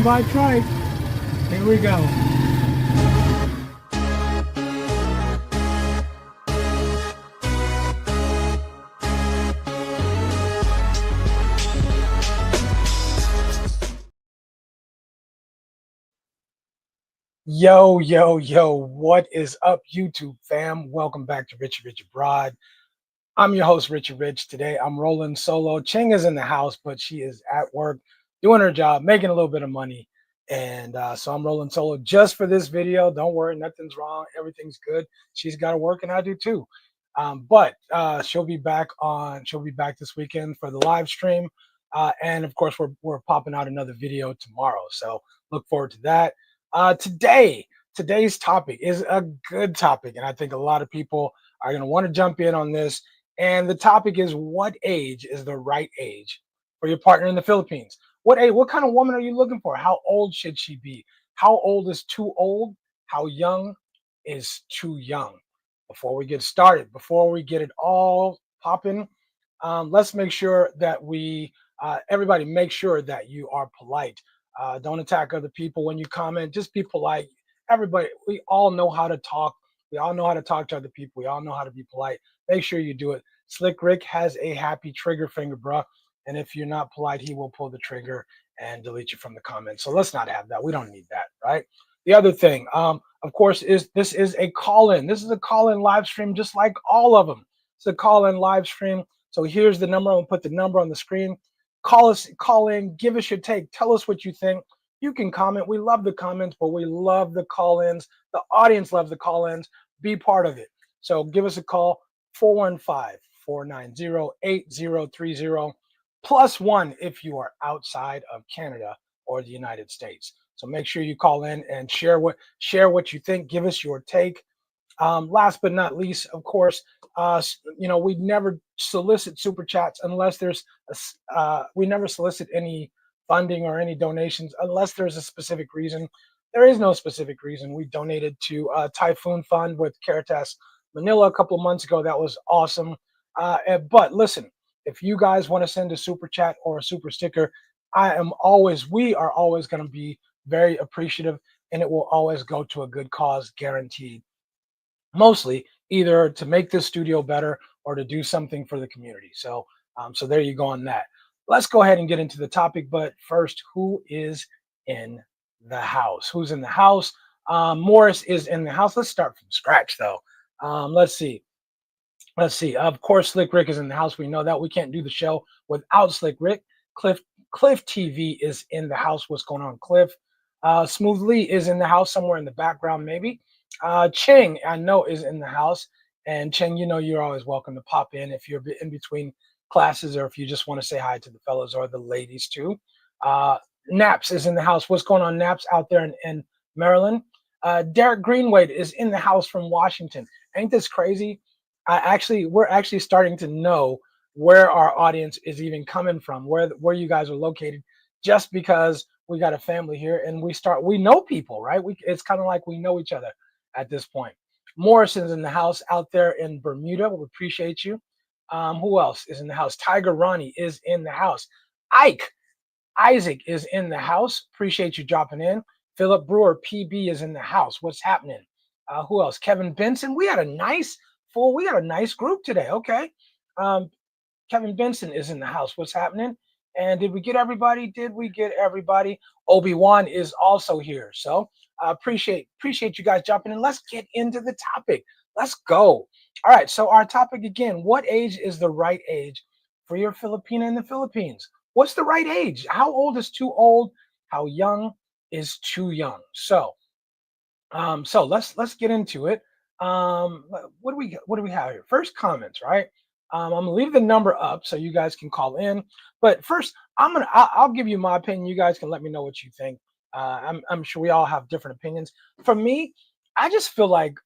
Stand by trike. Here we go. Yo, yo, yo, what is up, YouTube fam? Welcome back to Richard Abroad. I'm your host, Richard Rich. Today I'm rolling solo. Ching is in the house, but she is at work doing her job, making a little bit of money. And so I'm rolling solo just for this video. Don't worry, nothing's wrong. Everything's good. She's got to work and I do too. But she'll be back this weekend for the live stream. And of course, we're popping out another video tomorrow. So look forward to that. Today's topic is a good topic. And I think a lot of people are going to want to jump in on this. And the topic is, what age is the right age for your partner in the Philippines? What age, what kind of woman are you looking for? How old should she be? How old is too old? How young is too young? Before we get started, before we get it all popping, let's make sure that everybody make sure that you are polite. Don't attack other people when you comment. Just be polite. Everybody, we all know how to talk. We all know how to talk to other people. We all know how to be polite. Make sure you do it. Slick Rick has a happy trigger finger, bruh. And if you're not polite, he will pull the trigger and delete you from the comments. So let's not have that. We don't need that, right? The other thing, of course, is this is a call-in. This is a call-in live stream, just like all of them. It's a call-in live stream. So here's the number. I'm gonna put the number on the screen. Call us, call in, give us your take. Tell us what you think. You can comment. We love the comments, but we love the call-ins. The audience loves the call-ins. Be part of it. So give us a call, 415-490-8030, +1 if you are outside of Canada or the United States. So make sure you call in and share what you think. Give us your take. Last but not least, of course, we never solicit super chats unless we never solicit any funding or any donations unless there's a specific reason. There is no specific reason. We donated to Typhoon Fund with Caritas Manila a couple of months ago. That was awesome. But listen, if you guys want to send a super chat or a super sticker, we are always going to be very appreciative, and it will always go to a good cause, guaranteed. Mostly either to make this studio better or to do something for the community. So there you go on that. Let's go ahead and get into the topic. But first, who is in the house? Who's in the house? Morris is in the house. Let's start from scratch, though. Let's see. Of course, Slick Rick is in the house. We know that. We can't do the show without Slick Rick. Cliff TV is in the house. What's going on, Cliff? Smooth Lee is in the house somewhere in the background, maybe. Ching, I know, is in the house. And Ching, you're always welcome to pop in if you're in between classes or if you just want to say hi to the fellas or the ladies too. Naps is in the house. What's going on, Naps, out there in Maryland? Derek Greenwade is in the house from Washington. Ain't this crazy? We're actually starting to know where our audience is even coming from, where you guys are located, just because we got a family here and we know people, right? It's kind of like we know each other at this point. Morrison's in the house out there in Bermuda. We appreciate you. Who else is in the house? Tiger Ronnie is in the house. Isaac is in the house. Appreciate you dropping in. Philip Brewer, PB, is in the house. What's happening? Who else? Kevin Benson. We got a nice group today. Okay. Kevin Benson is in the house. What's happening? And did we get everybody? Obi-Wan is also here. So appreciate you guys jumping in. Let's get into the topic. Let's go. All right. So our topic again, what age is the right age for your Filipina in the Philippines? What's the right age? How old is too old? How young is too young? So let's get into it. What do we have here? First, comments, right? I'm gonna leave the number up so you guys can call in. But first, I'll give you my opinion. You guys can let me know what you think. I'm sure we all have different opinions. For me, I just feel like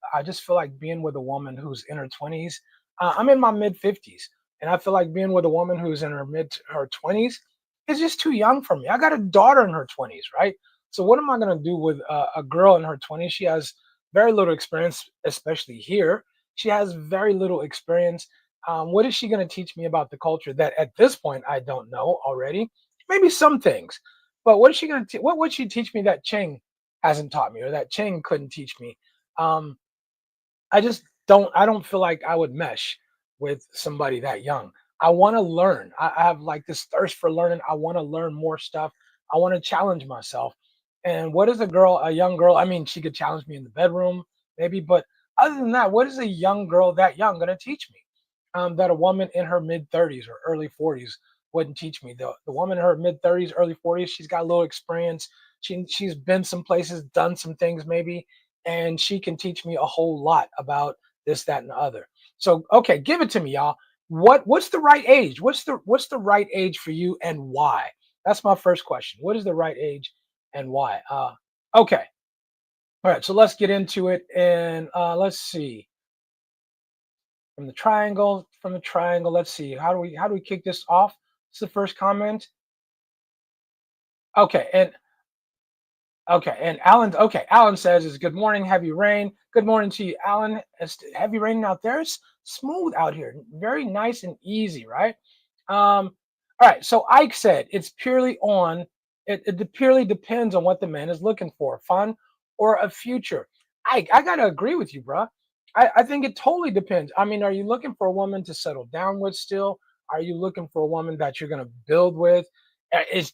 being with a woman who's in her 20s. I'm in my mid 50s, and I feel like being with a woman who's in her 20s is just too young for me. I got a daughter in her 20s, right? So what am I gonna do with a girl in her 20s? She has very little experience, especially here. She has very little experience. What is she going to teach me about the culture that at this point I don't know already? Maybe some things, But what is she gonna? What would she teach me that Ching hasn't taught me, or that Ching couldn't teach me? Um, I just don't. I don't feel like I would mesh with somebody that young. I want to learn. I have like this thirst for learning. I want to learn more stuff. I want to challenge myself. And what is a girl, a young girl? I mean, she could challenge me in the bedroom, maybe, but other than that, what is a young girl that young going to teach me? That a woman in her mid 30s or early 40s wouldn't teach me. The woman in her mid 30s, early 40s, she's got a little experience. She's been some places, done some things maybe, and she can teach me a whole lot about this, that, and the other. So, okay, give it to me, y'all. What's the right age? What's the right age for you, and why? That's my first question. What is the right age, and why? Okay, all right. So let's get into it, and let's see from the triangle. From the triangle, let's see. How do we kick this off? It's the first comment. Okay, and Okay, and Alan says is good morning, heavy rain. Good morning to you, Alan. It's heavy raining out there. It's smooth out here, very nice and easy, right? All right, so Ike said it's purely on. It purely depends on what the man is looking for, fun or a future. Ike, I gotta agree with you, bro. I think it totally depends. I mean, are you looking for a woman to settle down with still? Are you looking for a woman that you're gonna build with?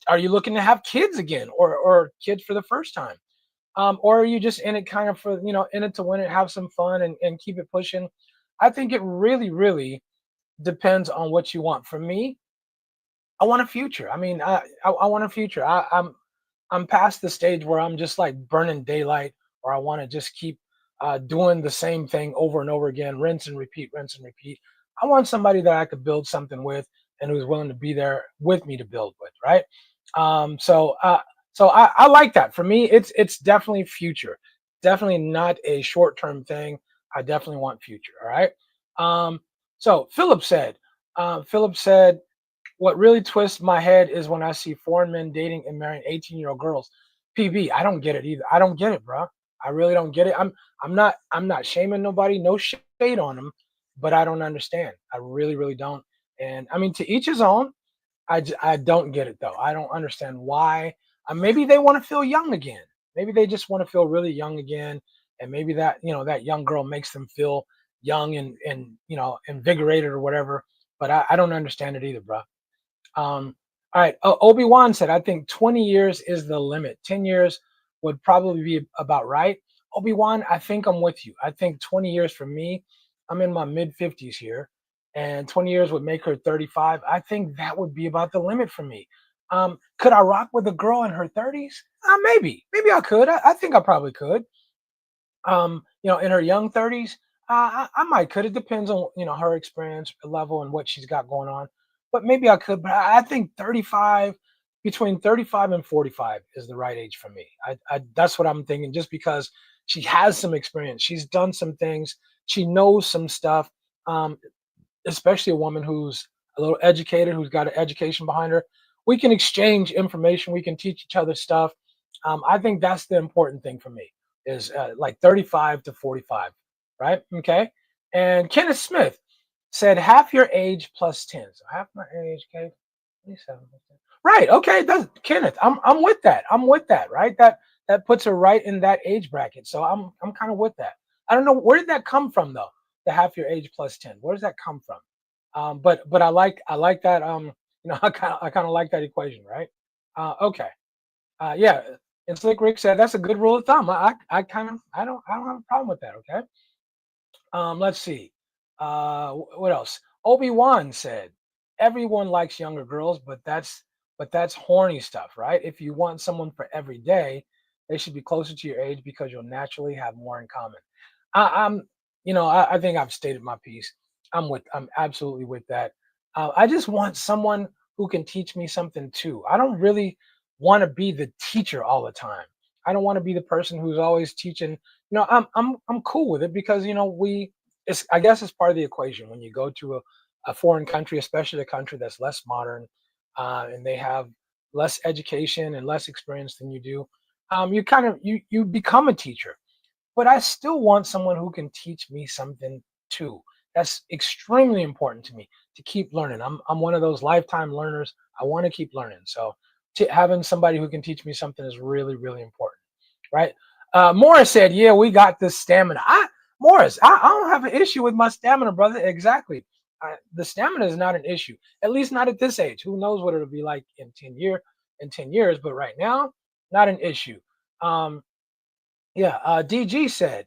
Are you looking to have kids again, or kids for the first time, or are you just in it kind of for in it to win it, have some fun and keep it pushing? I think it really depends on what you want. For me, I want a future. I mean, I want a future. I'm past the stage where I'm just like burning daylight, or I want to just keep doing the same thing over and over again, rinse and repeat, rinse and repeat. I want somebody that I could build something with, and who's willing to be there with me to build with, right? So I like that. For me, it's definitely future, definitely not a short term thing. I definitely want future. All right. Um, so Philip said what really twists my head is when I see foreign men dating and marrying 18-year-old girls. PB, I don't get it either. I don't get it, bro. I really don't get it. I'm not shaming nobody, no shade on them, but I don't understand. I really don't. And I mean, to each his own. I don't get it though. I don't understand why. Maybe they want to feel young again. Maybe they just want to feel really young again, and maybe that young girl makes them feel young and invigorated or whatever. But I don't understand it either, bro. All right. Obi-Wan said, I think 20 years is the limit. 10 years would probably be about right. Obi-Wan, I think I'm with you. I think 20 years for me, I'm in my mid 50s here, and 20 years would make her 35. I think that would be about the limit for me. Could I rock with a girl in her 30s? Maybe. Maybe I could. I think I probably could. In her young 30s, I might could. It depends on her experience level and what she's got going on. But maybe I could. But I think 35, between 35 and 45 is the right age for me. That's what I'm thinking. Just because she has some experience, she's done some things, she knows some stuff. Um, Especially a woman who's a little educated, who's got an education behind her. We can exchange information. We can teach each other stuff. I think that's the important thing for me is like 35 to 45, right? Okay. And Kenneth Smith said half your age plus 10. So half my age, okay, 27. Right. Okay. That's Kenneth. I'm with that. I'm with that. Right. That puts her right in that age bracket. So I'm kind of with that. I don't know where did that come from though. The half your age plus 10. Where does that come from? But I like that. I kind of like that equation. Right. Okay. Yeah. And Slick Rick said that's a good rule of thumb. I don't have a problem with that. Okay. Let's see. What else? Obi-Wan said, everyone likes younger girls, but that's horny stuff, right? If you want someone for every day, they should be closer to your age because you'll naturally have more in common. I think I've stated my piece. I'm absolutely with that. I just want someone who can teach me something too. I don't really want to be the teacher all the time. I don't want to be the person who's always teaching. I'm cool with it because it's I guess it's part of the equation when you go to a foreign country, especially a country that's less modern, and they have less education and less experience than you do. You become a teacher, but I still want someone who can teach me something too. That's extremely important to me to keep learning. I'm one of those lifetime learners. I want to keep learning. So Having somebody who can teach me something is really, really important, right? Morris said, "Yeah, we got this stamina." Morris, I don't have an issue with my stamina, brother. Exactly. The stamina is not an issue, at least not at this age. Who knows what it'll be like in 10 years? But right now, not an issue. Um, yeah, DG said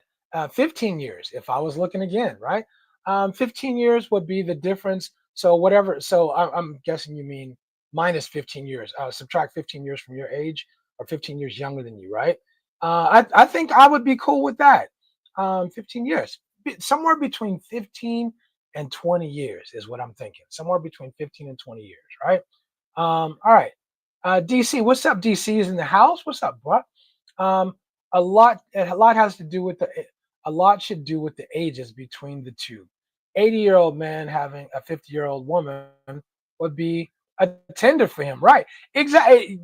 15 years. If I was looking again, right? 15 years would be the difference. So whatever. So I'm guessing you mean minus 15 years. Subtract 15 years from your age, or 15 years younger than you, right? I think I would be cool with that. 15 years, somewhere between 15 and 20 years is what I'm thinking. Somewhere between 15 and 20 years, right? All right. DC, what's up? DC is in the house. What's up, bro? Um, a lot has to do with a lot should do with the ages between the two. 80-year-old man having a 50-year-old woman would be a tender for him, right? Exactly.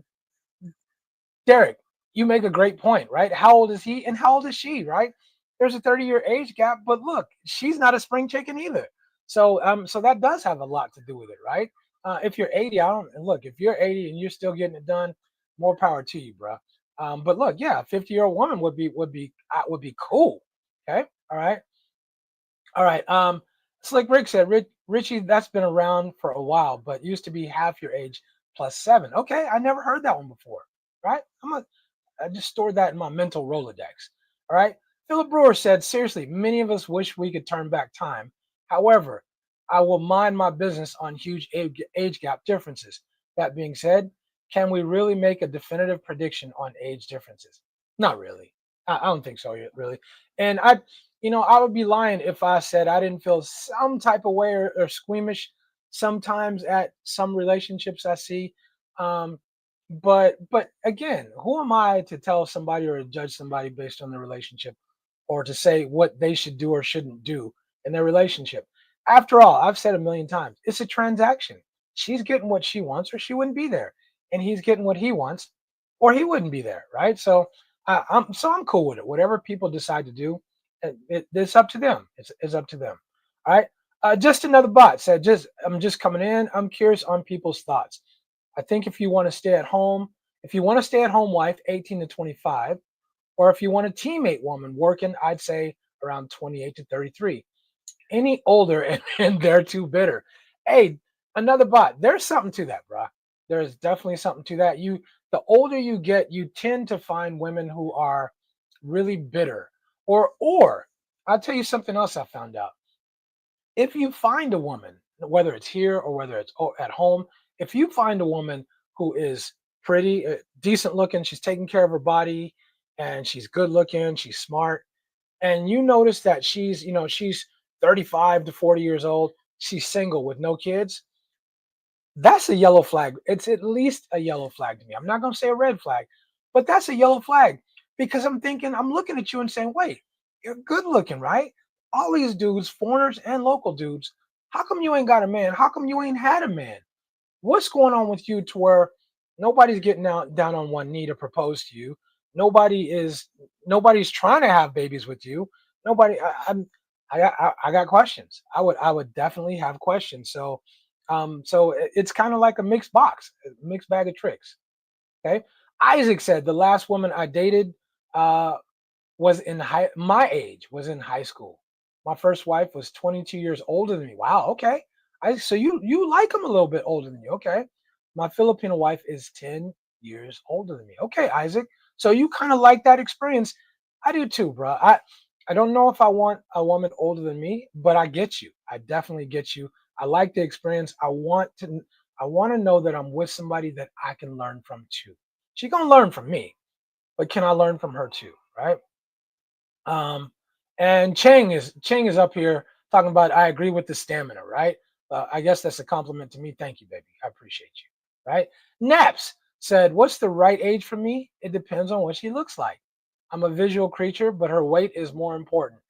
Derek, you make a great point, right? How old is he and how old is she, right? There's a 30-year age gap, but look, she's not a spring chicken either. So that does have a lot to do with it, right? If you're 80, I don't and look, if you're 80 and you're still getting it done, more power to you, bro. But look, yeah, a 50-year-old woman would be cool. Okay, all right, all right. Slick Rick said, Richie, that's been around for a while, but used to be half your age plus 7. Okay, I never heard that one before. Right? I just stored that in my mental Rolodex. All right. Philip Brewer said, seriously, many of us wish we could turn back time. However, I will mind my business on huge age gap differences. That being said, can we really make a definitive prediction on age differences? Not really. I don't think so, really. And I would be lying if I said I didn't feel some type of way or squeamish sometimes at some relationships I see. Um, but again, who am I to tell somebody or to judge somebody based on their relationship, or to say what they should do or shouldn't do in their relationship? After all, I've said a million times, it's a transaction. She's getting what she wants or she wouldn't be there, and he's getting what he wants or he wouldn't be there, right? So I'm cool with it. Whatever people decide to do, it's up to them. It's up to them. All right. Just another bot said, I'm just coming in. I'm curious on people's thoughts. I think if you want to stay at home wife, 18 to 25, or if you want a teammate woman working, I'd say around 28 to 33. Any older and they're too bitter. Hey, another bot. There's something to that, bro. There's definitely something to that. The older you get, you tend to find women who are really bitter. Or I'll tell you something else I found out. If you find a woman, whether it's here or whether it's at home, if you find a woman who is pretty, decent looking, she's taking care of her body, and she's good looking, she's smart, and you notice that she's 35 to 40 years old, she's single with no kids, that's a yellow flag. It's at least a yellow flag to me. I'm not going to say a red flag, but that's a yellow flag, because I'm looking at you and saying, wait, you're good looking, right? All these dudes, foreigners and local dudes, how come you ain't got a man? How come you ain't had a man? What's going on with you to where nobody's getting out down on one knee to propose to you? Nobody is nobody's trying to have babies with you. Nobody I got questions. I would definitely have questions. It's kind of like a mixed box, a mixed bag of tricks. Okay. Isaac said the last woman I dated uh my age was in high school. My first wife was 22 years older than me. Wow, okay. So you like him a little bit older than you. Okay. My Filipino wife is 10 years older than me. Okay, Isaac. So you kind of like that experience. I do too, bro. I don't know if I want a woman older than me, but I get you. I definitely get you. I like the experience. I want to know that I'm with somebody that I can learn from too. She gonna learn from me, but can I learn from her too? Right? Um, and Chang is up here talking about I agree with the stamina, right? I guess that's a compliment to me. Thank you, baby. I appreciate you. Right? Naps said, "What's the right age for me? It depends on what she looks like. I'm a visual creature, but her weight is more important."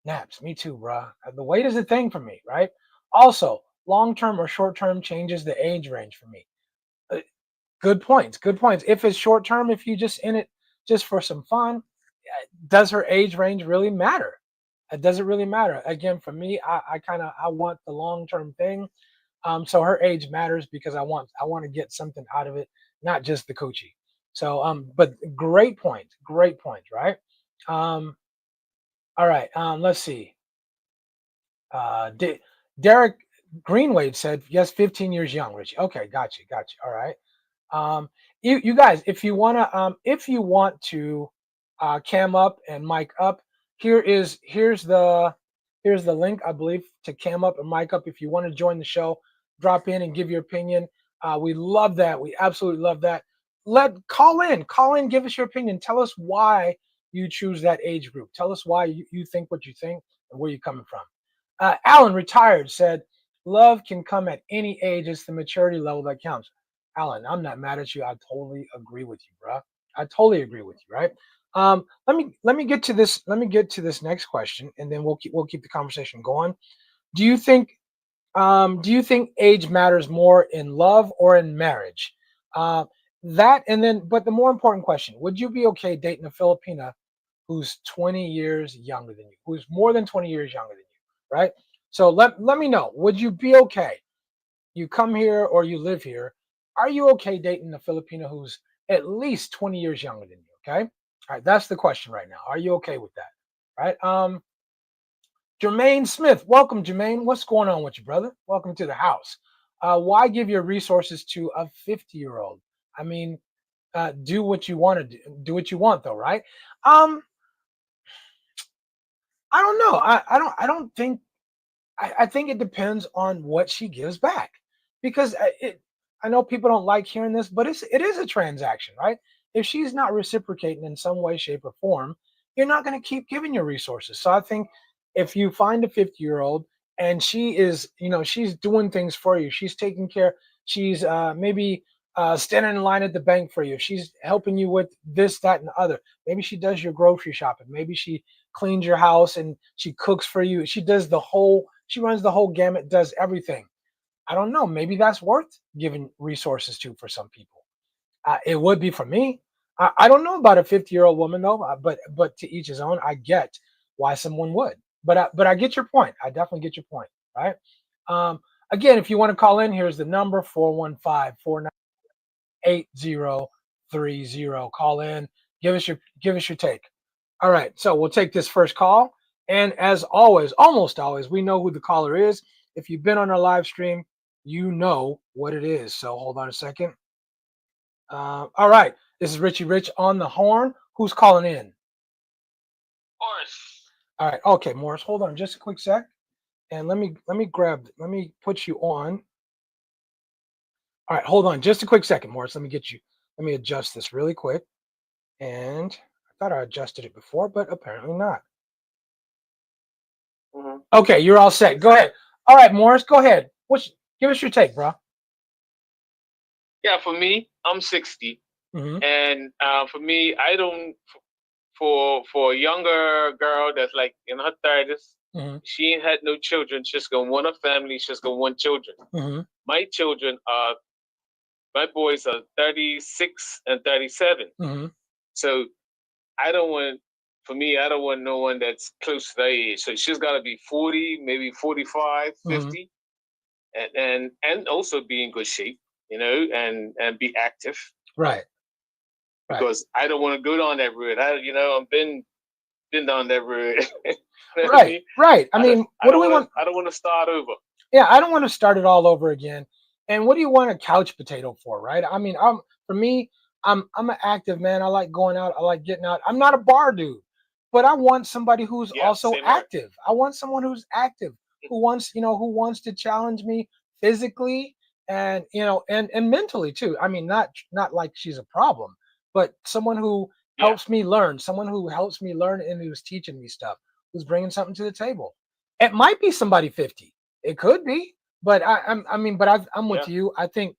Naps, me too, bruh. The weight is a thing for me, right? Also, long term or short term changes the age range for me. Uh, Good points. Good points. If it's short term, if you just in it just for some fun, does her age range really matter? Does it really matter? Again, for me, I want the long term thing. So her age matters because I want to get something out of it not just the coochie. So, but great point, right? Um, all right, let's see. Uh, D- Derek Greenwade said, yes, 15 years young, Richie. Okay, got you. All right. You guys, if you want to cam up and mic up, here's the link, I believe, to cam up and mic up. If you want to join the show, drop in and give your opinion. We love that. We absolutely love that. Call in, give us your opinion. Tell us why you choose that age group. Tell us why you think what you think and where you're coming from. Alan, retired, said, love can come at any age. It's the maturity level that counts. Alan, I'm not mad at you. I totally agree with you, bro. I totally agree with you, right? Let me get to this. Let me get to this next question, and then we'll keep the conversation going. Do you think age matters more in love or in marriage? Uh, that and then, but the more important question: would you be okay dating a Filipina who's 20 years younger than you, who's more than 20 years younger than you, right? So let me know. Would you be okay? You come here or you live here. Are you okay dating a Filipino who's at least 20 years younger than you? Okay. All right. That's the question right now. Are you okay with that? Right. Jermaine Smith. Welcome, Jermaine. What's going on with you, brother? Welcome to the house. Why give your resources to a 50-year-old? I mean, do what you want to do. Do what you want, though, right? Um, I don't know. I don't think I think it depends on what she gives back, because I know people don't like hearing this, but it is a transaction, right? If she's not reciprocating in some way, shape, or form, you're not going to keep giving your resources. So I think if you find a 50-year-old and she is, she's doing things for you, she's taking care, she's maybe standing in line at the bank for you, she's helping you with this, that, and the other. Maybe she does your grocery shopping. Maybe she cleans your house and she cooks for you. She runs the whole gamut, does everything. I don't know. Maybe that's worth giving resources to for some people. It would be for me. I don't know about a 50-year-old woman though, but to each his own. I get why someone would, but I get your point. I definitely get your point, right? Um, Again, if you want to call in, here's the number 415-498-8030. Call in, give us your take. All right, so we'll take this first call. And as always, almost always, we know who the caller is. If you've been on our live stream, you know what it is. So hold on a second. All right, this is Richie Rich on the horn. Who's calling in? Morris. All right, okay, Morris. Hold on just a quick sec, and let me put you on. All right, hold on just a quick second, Morris. Let me adjust this really quick. And I thought I adjusted it before, but apparently not. hmm Okay, you're all set. Go ahead. All right, Morris, go ahead. Give us your take, bro. Yeah, for me, I'm 60, Mm-hmm. and for me, I don't. For a younger girl that's like in her 30s, Mm-hmm. she ain't had no children. She's gonna want a family. She's gonna want children. Mm-hmm. My children are my boys are 36 and 37. Mm-hmm. So I don't want. For me, I don't want no one that's close to that age. So she's got to be 40, maybe 45, Mm-hmm. 50, and also be in good shape, and be active, Right. Right. because I don't want to go down that road. I've been down that road. You know what I Right. mean? Right. I I don't mean, I what do don't we want to want? I don't want to start over. Yeah, I don't want to start it all over again. And what do you want a couch potato for, right? I mean, for me, I'm an active man. I like going out. I like getting out. I'm not a bar dude, but I want somebody who's Yeah, also same here. active. I want someone who's active, who wants to challenge me physically and and mentally too. I mean, not like she's a problem, but someone who Yeah, helps me learn and who's teaching me stuff, who's bringing something to the table. It might be somebody 50. It could be, but I'm yeah. with you. I think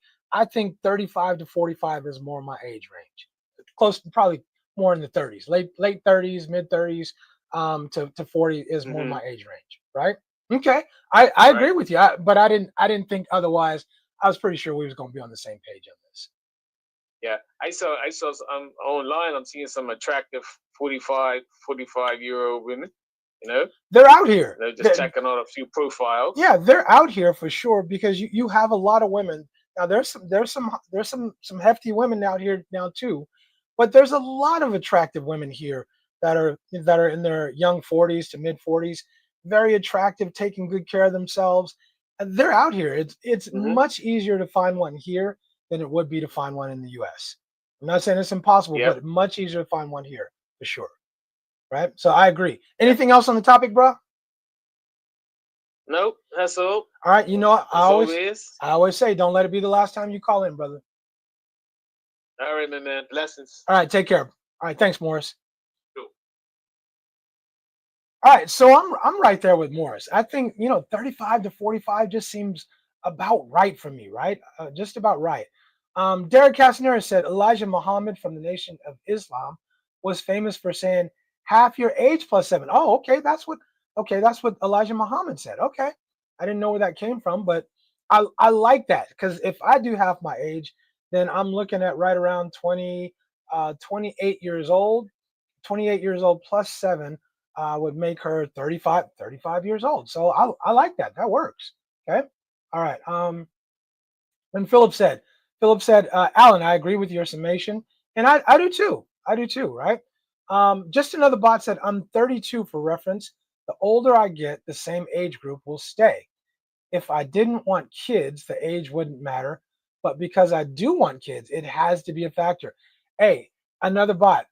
35 to 45 is more my age range. Close, probably more in the 30s, late 30s, mid 30s, to 40 is more hmm my age range, right? Okay, I Right. agree with you, but I didn't think otherwise. I was pretty sure we was going to be on the same page on this. Yeah. I saw online. I'm seeing some attractive 45 year old women. You know, They're out here. they're just checking out a few profiles. Yeah, they're out here for sure because you have a lot of women Now there's some hefty women out here now too, but there's a lot of attractive women here that are in their young 40s to mid 40s, very attractive, taking good care of themselves. And they're out here. It's Hmm. much easier to find one here than it would be to find one in the US. I'm not saying it's impossible, Yep. but much easier to find one here for sure. Right? So I agree. Yep. Anything else on the topic, bro? Nope. That's all. All right, you know what? That's all it is. I always say don't let it be the last time you call in, brother. All right, my man. Blessings. All right, take care. All right, thanks, Morris. Cool. All right, so I'm right there with Morris. I think 35 to 45 just seems about right for me, right? Just about right. Derek Castanera said Elijah Muhammad from the Nation of Islam was famous for saying half your age plus seven. Oh, okay, that's what Elijah Muhammad said. Okay, I didn't know where that came from, but I like that because if I do half my age, then I'm looking at right around 28 years old. 28 years old plus seven would make her 35 years old. So I like that. That works. Okay. All right. And Philip said, Alan, I agree with your summation. And I do too. I do too. Right. Just another bot said, I'm 32 for reference. The older I get, the same age group will stay. If I didn't want kids, the age wouldn't matter. But because I do want kids, it has to be a factor. Hey, another bot.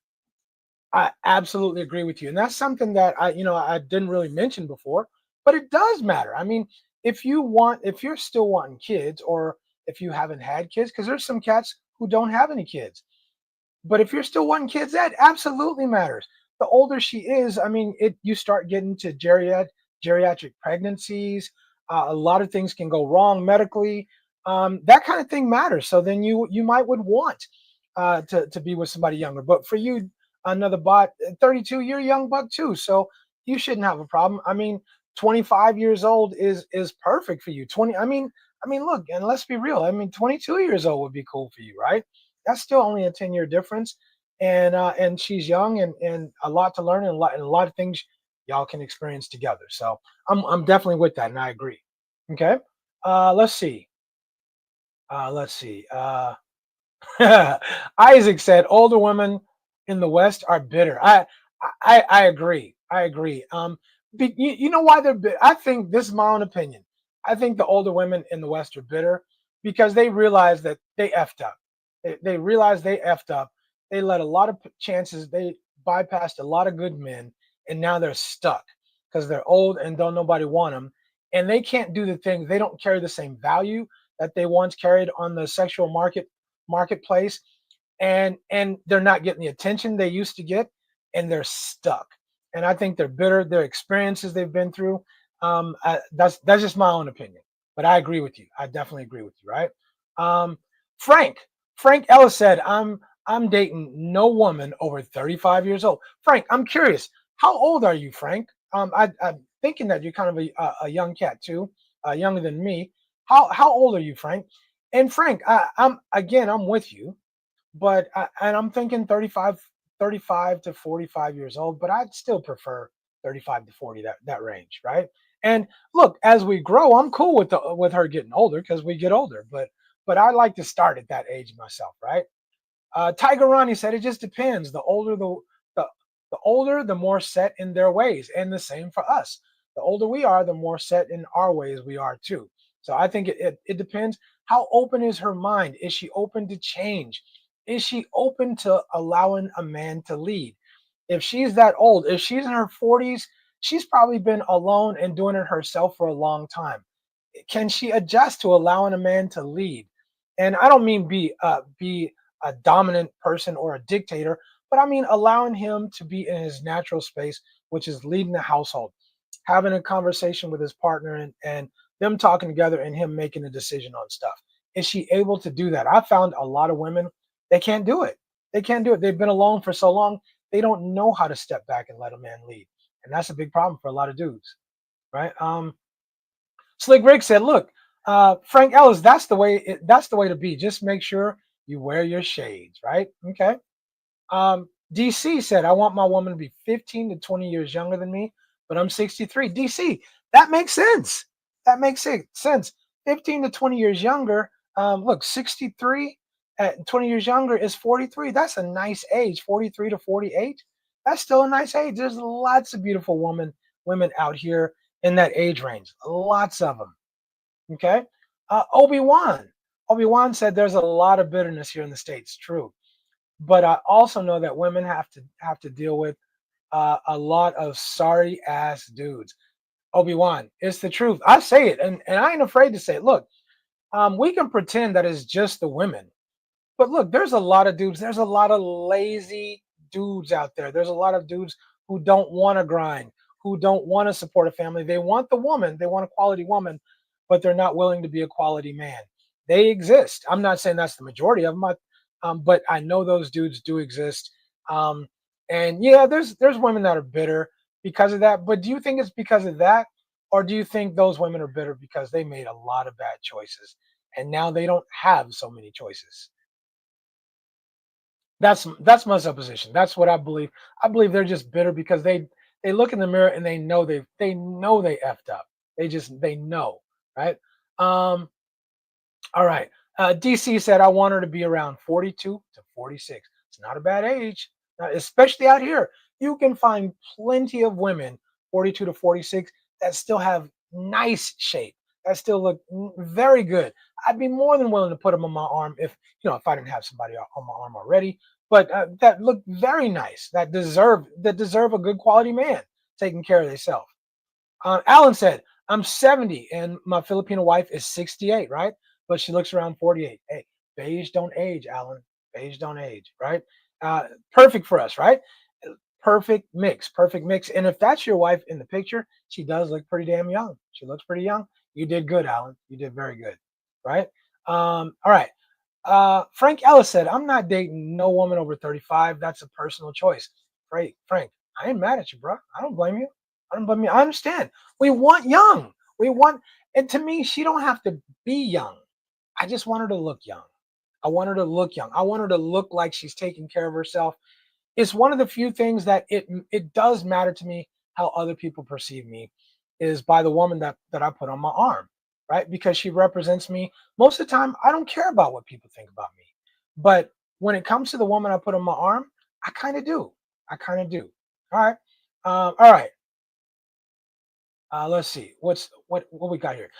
I absolutely agree with you. And that's something that I didn't really mention before, but it does matter. I mean, if you're still wanting kids or if you haven't had kids, because there's some cats who don't have any kids. But if you're still wanting kids, that absolutely matters. The older she is, I mean, you start getting to geriatric pregnancies. A lot of things can go wrong medically. That kind of thing matters. So then you might would want to be with somebody younger. But for you, another bot, 32, you're a young buck too, so you shouldn't have a problem. I mean, 25 years old is perfect for you. 20. I mean, look, and let's be real. I mean, 22 years old would be cool for you, right? That's still only a 10-year difference, and she's young and a lot to learn and a lot of things y'all can experience together. So I'm definitely with that, and I agree. Okay, let's see. Let's see. Isaac said older women in the West are bitter. I agree. I agree. You know why they're bitter? I think this is my own opinion. I think the older women in the West are bitter because they realize that they effed up. They realize they effed up. They let a lot of chances. They bypassed a lot of good men, and now they're stuck because they're old and don't nobody want them, and they can't do the things. They don't carry the same value that they once carried on the sexual marketplace, and they're not getting the attention they used to get, and they're stuck. And I think they're bitter. Their experiences they've been through. That's just my own opinion, but I agree with you. I definitely agree with you. Right? Um, Frank Frank Ellis said, I'm dating no woman over 35 years old. Frank, I'm curious. How old are you, Frank? I'm thinking that you're kind of a young cat too, younger than me. How old are you, Frank? And Frank, I'm with you, but and I'm thinking 35 to 45 years old, but I'd still prefer 35 to 40, that range, right? And look, as we grow, I'm cool with her getting older because we get older, but I like to start at that age myself, right? Tiger Ronnie said it just depends. The the older, the more set in their ways, and the same for us. The older we are, the more set in our ways we are too. So I think it depends. How open is her mind? Is she open to change? Is she open to allowing a man to lead? If she's that old, if she's in her 40s, she's probably been alone and doing it herself for a long time. Can she adjust to allowing a man to lead? And I don't mean be a dominant person or a dictator, but I mean allowing him to be in his natural space, which is leading the household, having a conversation with his partner, and them talking together and him making a decision on stuff. Is she able to do that? I found a lot of women, they can't do it. They can't do it. They've been alone for so long, they don't know how to step back and let a man lead. And that's a big problem for a lot of dudes, right? Slick Rick said, "Look, Frank Ellis, that's the way to be. Just make sure you wear your shades, right? Okay." DC said, "I want my woman to be 15 to 20 years younger than me, but I'm 63." DC, that makes sense. That makes sense. 15 to 20 years younger. Look, 63 at 20 years younger is 43. That's a nice age. 43 to 48. That's still a nice age. There's lots of beautiful women out here in that age range. Lots of them. Okay. Obi-Wan. Obi-Wan said there's a lot of bitterness here in the States. True. But I also know that women have to deal with a lot of sorry ass dudes. Obi-Wan, it's the truth. I say it, and I ain't afraid to say it. Look, we can pretend that it's just the women, but look, there's a lot of dudes. There's a lot of lazy dudes out there. There's a lot of dudes who don't want to grind, who don't want to support a family. They want the woman, they want a quality woman, but they're not willing to be a quality man. They exist. I'm not saying that's the majority of them, but I know those dudes do exist. Um, and yeah, there's women that are bitter because of that. But do you think it's because of that, or do you think those women are bitter because they made a lot of bad choices and now they don't have so many choices? That's my supposition. That's what I believe. I believe they're just bitter because they look in the mirror and they know they effed up. They know, right? Um, all right. DC said I want her to be around 42 to 46. It's not a bad age, especially out here. You can find plenty of women 42 to 46 that still have nice shape, that still look very good. I'd be more than willing to put them on my arm if I didn't have somebody on my arm already. But that look very nice, that deserve a good quality man taking care of themselves. Alan said, I'm 70 and my Filipino wife is 68, right? But she looks around 48. Hey, beige don't age, Alan. Beige don't age, right? Perfect for us, right? Perfect mix, perfect mix. And if that's your wife in the picture, she does look pretty damn young. She looks pretty young. You did good, Alan. You did very good, right? All right. Frank Ellis said, I'm not dating no woman over 35. That's a personal choice. Frank, I ain't mad at you, bro. I don't blame you. I don't blame you. I understand. We want young. And to me, she don't have to be young. I just want her to look young. I want her to look young. I want her to look like she's taking care of herself. It's one of the few things that it does matter to me how other people perceive me is by the woman that I put on my arm, right? Because she represents me. Most of the time, I don't care about what people think about me, but when it comes to the woman I put on my arm, I kind of do. I kind of do. All right. All right. Let's see. What we got here?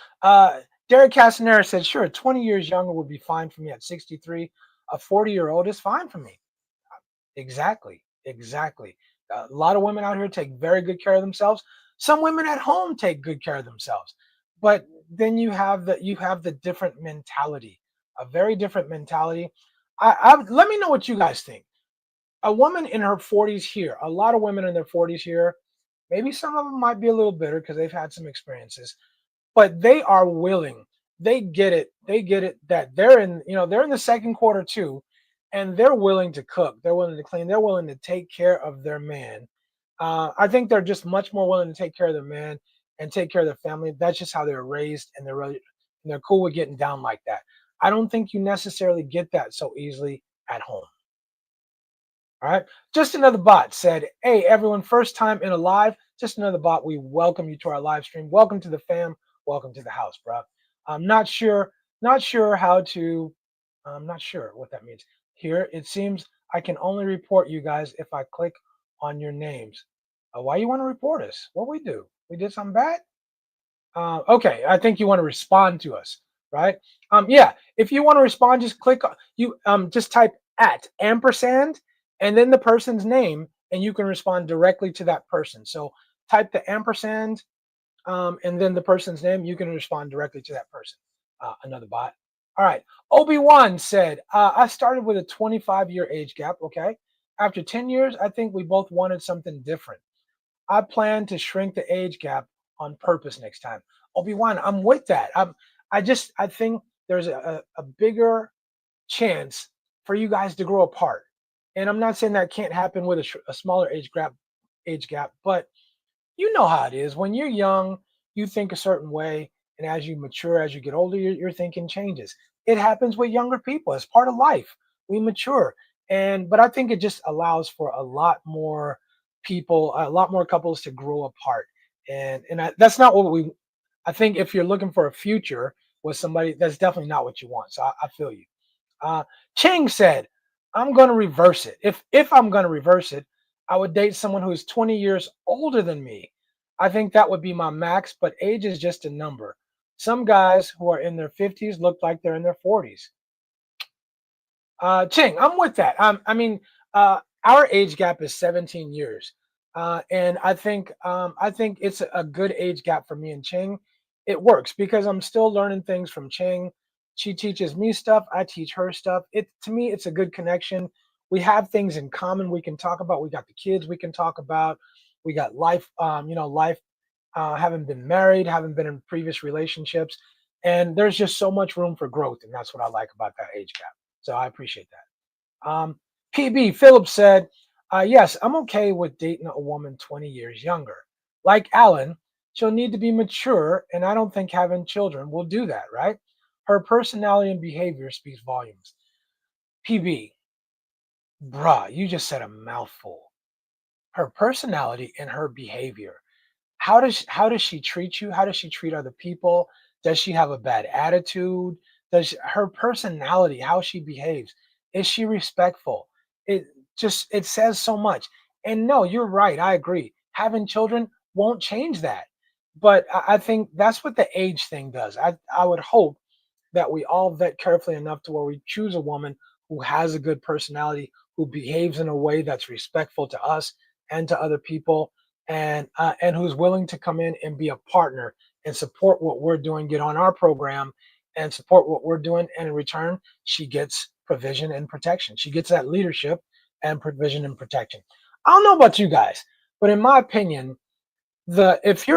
Derek Castanera said, "Sure, 20 years younger would be fine for me at 63. A 40-year-old is fine for me." Exactly. Exactly. A lot of women out here take very good care of themselves. Some women at home take good care of themselves. But then you have the different mentality, a very different mentality. Let me know what you guys think. A woman in her 40s here, a lot of women in their 40s here, maybe some of them might be a little bitter because they've had some experiences, but they are willing. They get it. They get it that they're in the second quarter too, and they're willing to cook. They're willing to clean. They're willing to take care of their man. I think they're just much more willing to take care of their man and take care of their family. That's just how they're raised, and they're cool with getting down like that. I don't think you necessarily get that so easily at home. All right. Just another bot said, "Hey, everyone, first time in a live. Just another bot. We welcome you to our live stream. Welcome to the fam. Welcome to the house, bro. I'm not sure how to, I'm not sure what that means. Here, it seems I can only report you guys if I click on your names. Why you want to report us? What we do? We did something bad? Okay, I think you want to respond to us, right? Yeah, if you want to respond, just click you just type at ampersand and then the person's name, and you can respond directly to that person. So type the ampersand and then the person's name, you can respond directly to that person. Another bot. All right. Obi-Wan said, I started with a 25-year age gap. Okay. After 10 years, I think we both wanted something different. I plan to shrink the age gap on purpose next time. Obi-Wan, I'm with that. I think there's a bigger chance for you guys to grow apart. And I'm not saying that can't happen with a smaller age gap, but you know how it is. When you're young, you think a certain way, and as you mature, as you get older, your thinking changes. It happens with younger people. It's part of life. We mature, but I think it just allows for a lot more people, a lot more couples to grow apart. And that's not what we. I think if you're looking for a future, with somebody, that's definitely not what you want. So I feel you. Uh, Ching said, "I'm going to reverse it. If I'm going to reverse it, I would date someone who is 20 years older than me. I think that would be my max, but age is just a number. Some guys who are in their 50s look like they're in their 40s." Ching, I'm with that. Our age gap is 17 years, and I think it's a good age gap for me and Ching. It works because I'm still learning things from Ching. She teaches me stuff. I teach her stuff. It to me, it's a good connection. We have things in common we can talk about. We got the kids we can talk about. We got life. Life. Haven't been married. Haven't been in previous relationships, and there's just so much room for growth, and that's what I like about that age gap. So I appreciate that. PB Phillips said, "Yes, I'm okay with dating a woman 20 years younger. Like Alan, she'll need to be mature, and I don't think having children will do that, right? Her personality and behavior speaks volumes." PB, bruh, you just said a mouthful. Her personality and her behavior. How does she treat you? How does she treat other people? Does she have a bad attitude? Her personality, how she behaves, is she respectful? It it says so much. And no, you're right. I agree. Having children won't change that. But I think that's what the age thing does. I would hope that we all vet carefully enough to where we choose a woman who has a good personality, who behaves in a way that's respectful to us and to other people, and who's willing to come in and be a partner and support what we're doing, get on our program and support what we're doing. And in return, she gets provision and protection. She gets that leadership and provision and protection. I don't know about you guys, but in my opinion, the if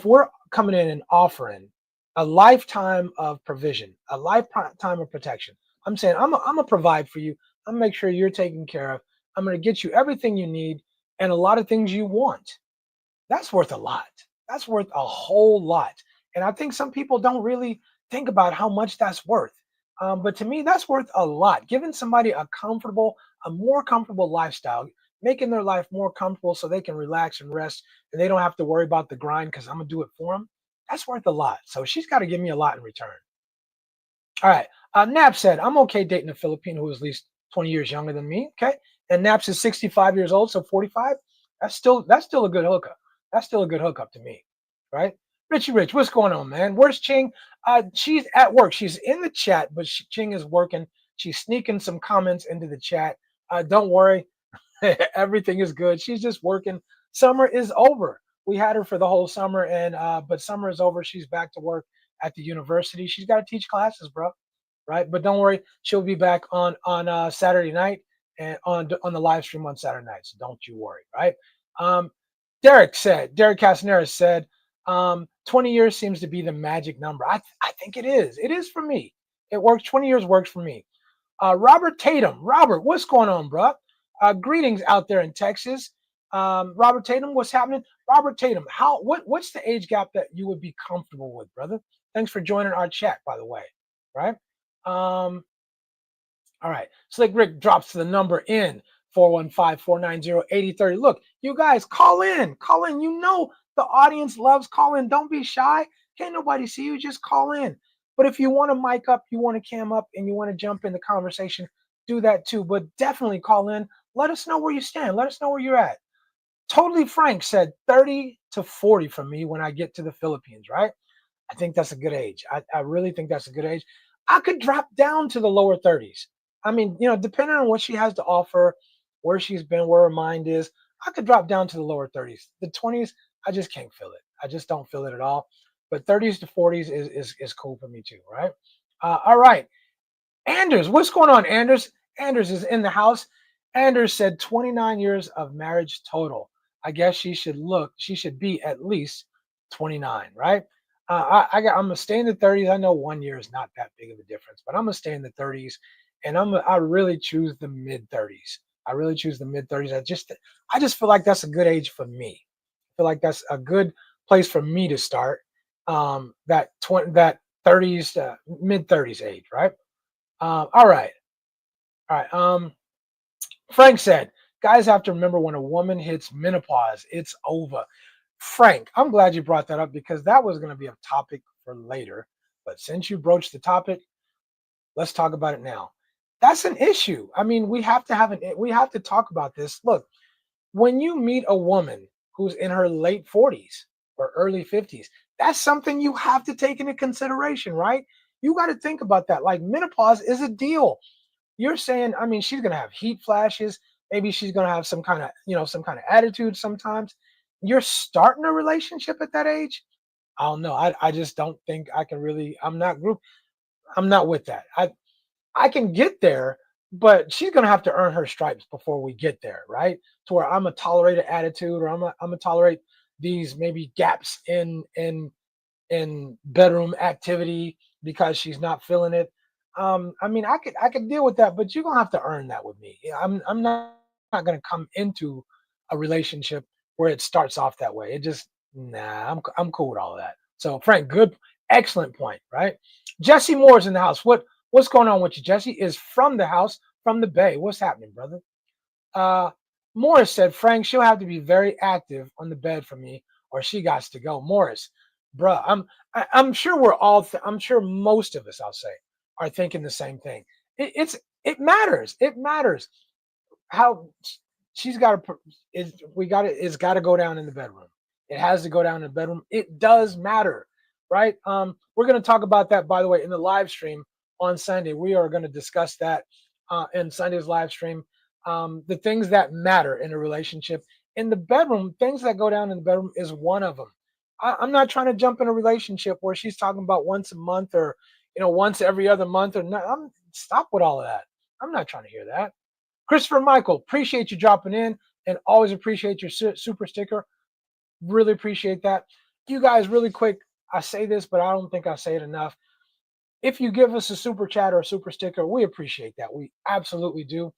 we're coming in and offering a lifetime of provision, a lifetime of protection, I'm saying I'm gonna provide for you. I'm gonna make sure you're taken care of. I'm gonna get you everything you need and a lot of things you want. That's worth a lot. That's worth a whole lot. And I think some people don't really think about how much that's worth. But to me, that's worth a lot. Giving somebody a more comfortable lifestyle, making their life more comfortable so they can relax and rest and they don't have to worry about the grind because I'm going to do it for them. That's worth a lot. So she's got to give me a lot in return. All right. Nap said, "I'm okay dating a Filipino who is at least 20 years younger than me." Okay. And Naps is 65 years old, so 45. That's still a good hookup. That's still a good hookup to me. Right? Richie Rich, what's going on, man? Where's Ching? She's at work. She's in the chat, but Ching is working. She's sneaking some comments into the chat. Don't worry. Everything is good. She's just working. Summer is over. We had her for the whole summer, and but summer is over. She's back to work at the university. She's got to teach classes, bro. Right? But don't worry, she'll be back on Saturday night and on the live stream on Saturday night. So don't you worry, right? Um, Derek Castaneras said, 20 years seems to be the magic number. I think it is. It is for me. It works. 20 years works for me. Robert Tatum. Robert, what's going on, bro? Greetings out there in Texas. Robert Tatum, what's happening? Robert Tatum, what's the age gap that you would be comfortable with, brother? Thanks for joining our chat, by the way. Right? Um, all right. Slick Rick drops the number in 415-490-8030. Look, you guys call in. Call in. You know the audience loves call in. Don't be shy. Can't nobody see you. Just call in. But if you want to mic up, you want to cam up, and you want to jump in the conversation, do that too. But definitely call in. Let us know where you stand. Let us know where you're at. Totally Frank said 30 to 40 for me when I get to the Philippines, right? I think that's a good age. I really think that's a good age. I could drop down to the lower 30s. I mean, depending on what she has to offer, where she's been, where her mind is, I could drop down to the lower 30s. The 20s, I just can't feel it. I just don't feel it at all. But 30s to 40s is cool for me too, right? All right. Anders, what's going on, Anders? Anders is in the house. Anders said 29 years of marriage total. I guess she should be at least 29, right? I'm gonna stay in the 30s. I know 1 year is not that big of a difference, but I'm gonna stay in the 30s, and I really choose the mid 30s. I really choose the mid 30s. I just feel like that's a good age for me. I feel like that's a good place for me to start. That 30s mid 30s age, right? All right, all right. Frank said, "Guys have to remember when a woman hits menopause, it's over." Frank, I'm glad you brought that up because that was going to be a topic for later. But since you broached the topic, let's talk about it now. That's an issue. I mean, we have to talk about this. Look, when you meet a woman who's in her late 40s or early 50s, that's something you have to take into consideration, right? You got to think about that. Like menopause is a deal. You're saying, I mean, she's going to have heat flashes. Maybe she's going to have some kind of, some kind of attitude sometimes. You're starting a relationship at that age. I don't know. I just don't think I can really, I'm not with that. I can get there, but she's gonna have to earn her stripes before we get there, right? To where I'm gonna tolerate an attitude, or I'm gonna tolerate these maybe gaps in bedroom activity because she's not feeling it. I mean, I could deal with that, but you're gonna have to earn that with me. Yeah, I'm not gonna come into a relationship where it starts off that way. It just nah. I'm cool with all of that. So Frank, good, excellent point, right? Jesse Moore's in the house. What's going on with you? Jesse is from the house, from the Bay. What's happening, brother? Uh, Morris said, Frank, she'll have to be very active on the bed for me, or she got to go. Morris, bruh, I'm sure I'm sure most of us, I'll say, are thinking the same thing. It matters. It matters how she's got to. It's got to go down in the bedroom. It has to go down in the bedroom. It does matter, right? We're going to talk about that, by the way, in the live stream on Sunday. We are going to discuss that in Sunday's live stream. The things that matter in a relationship in the bedroom, things that go down in the bedroom is one of them. I'm not trying to jump in a relationship where she's talking about once a month or once every other month or not. Stop with all of that. I'm not trying to hear that. Christopher Michael, appreciate you dropping in and always appreciate your super sticker. Really appreciate that. You guys, really quick, I say this, but I don't think I say it enough. If you give us a super chat or a super sticker, we appreciate that. We absolutely do.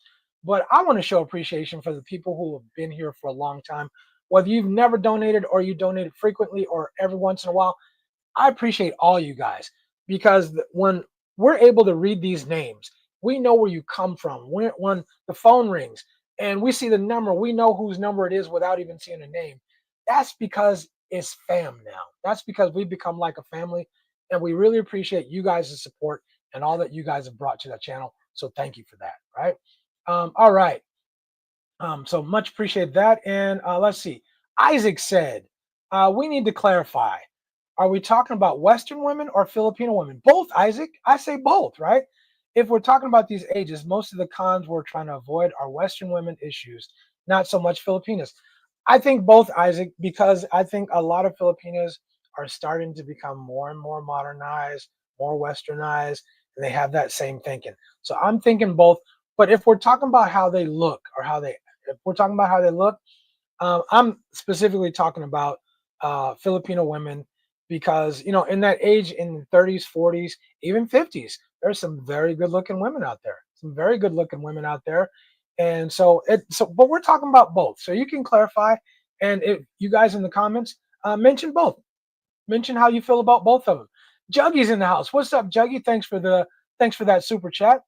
But I want to show appreciation for the people who have been here for a long time. Whether you've never donated or you donated frequently or every once in a while, I appreciate all you guys because when we're able to read these names, we know where you come from. When the phone rings and we see the number, we know whose number it is without even seeing a name. That's because it's fam now. That's because we've become like a family, and we really appreciate you guys' support and all that you guys have brought to the channel. So thank you for that. Right. All right. So much appreciate that. And let's see. Isaac said, we need to clarify. Are we talking about Western women or Filipino women? Both, Isaac. I say both, right? If we're talking about these ages, most of the cons we're trying to avoid are Western women issues, not so much Filipinas. I think both, Isaac, because I think a lot of Filipinas are starting to become more and more modernized, more westernized, and they have that same thinking. So I'm thinking both. But if we're talking about how they look or if we're talking about how they look, I'm specifically talking about Filipino women because in that age, in the 30s, 40s, even 50s, there's some very good looking women out there. Some very good looking women out there, and but we're talking about both. So you can clarify, and if you guys in the comments mention both. Mention how you feel about both of them. Juggy's in the house. What's up, Juggy? Thanks for that super chat.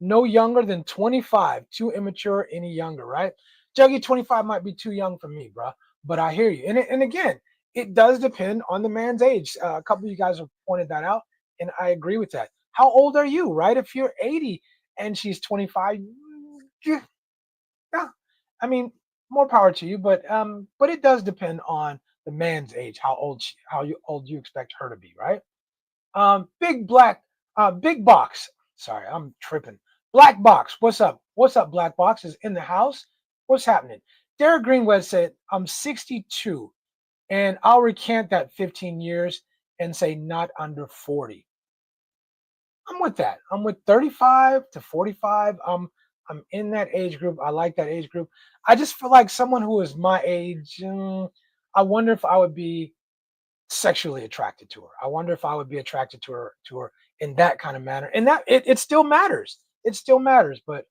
No younger than 25. Too immature any younger, right? Juggy, 25 might be too young for me, bro. But I hear you. And again, it does depend on the man's age. A couple of you guys have pointed that out, and I agree with that. How old are you, right? If you're 80 and she's 25, yeah, I mean, more power to you, but it does depend on the man's age, old you expect her to be, right? Big box. Sorry, I'm tripping. Black box. What's up? What's up? Black box is in the house. What's happening? Derek Greenwood said, I'm 62 and I'll recant that 15 years and say not under 40. I'm with that. I'm with 35 to 45. I'm in that age group. I like that age group. I just feel like someone who is my age, I wonder if I would be sexually attracted to her. I wonder if I would be attracted to her in that kind of manner. And that it still matters. It still matters, but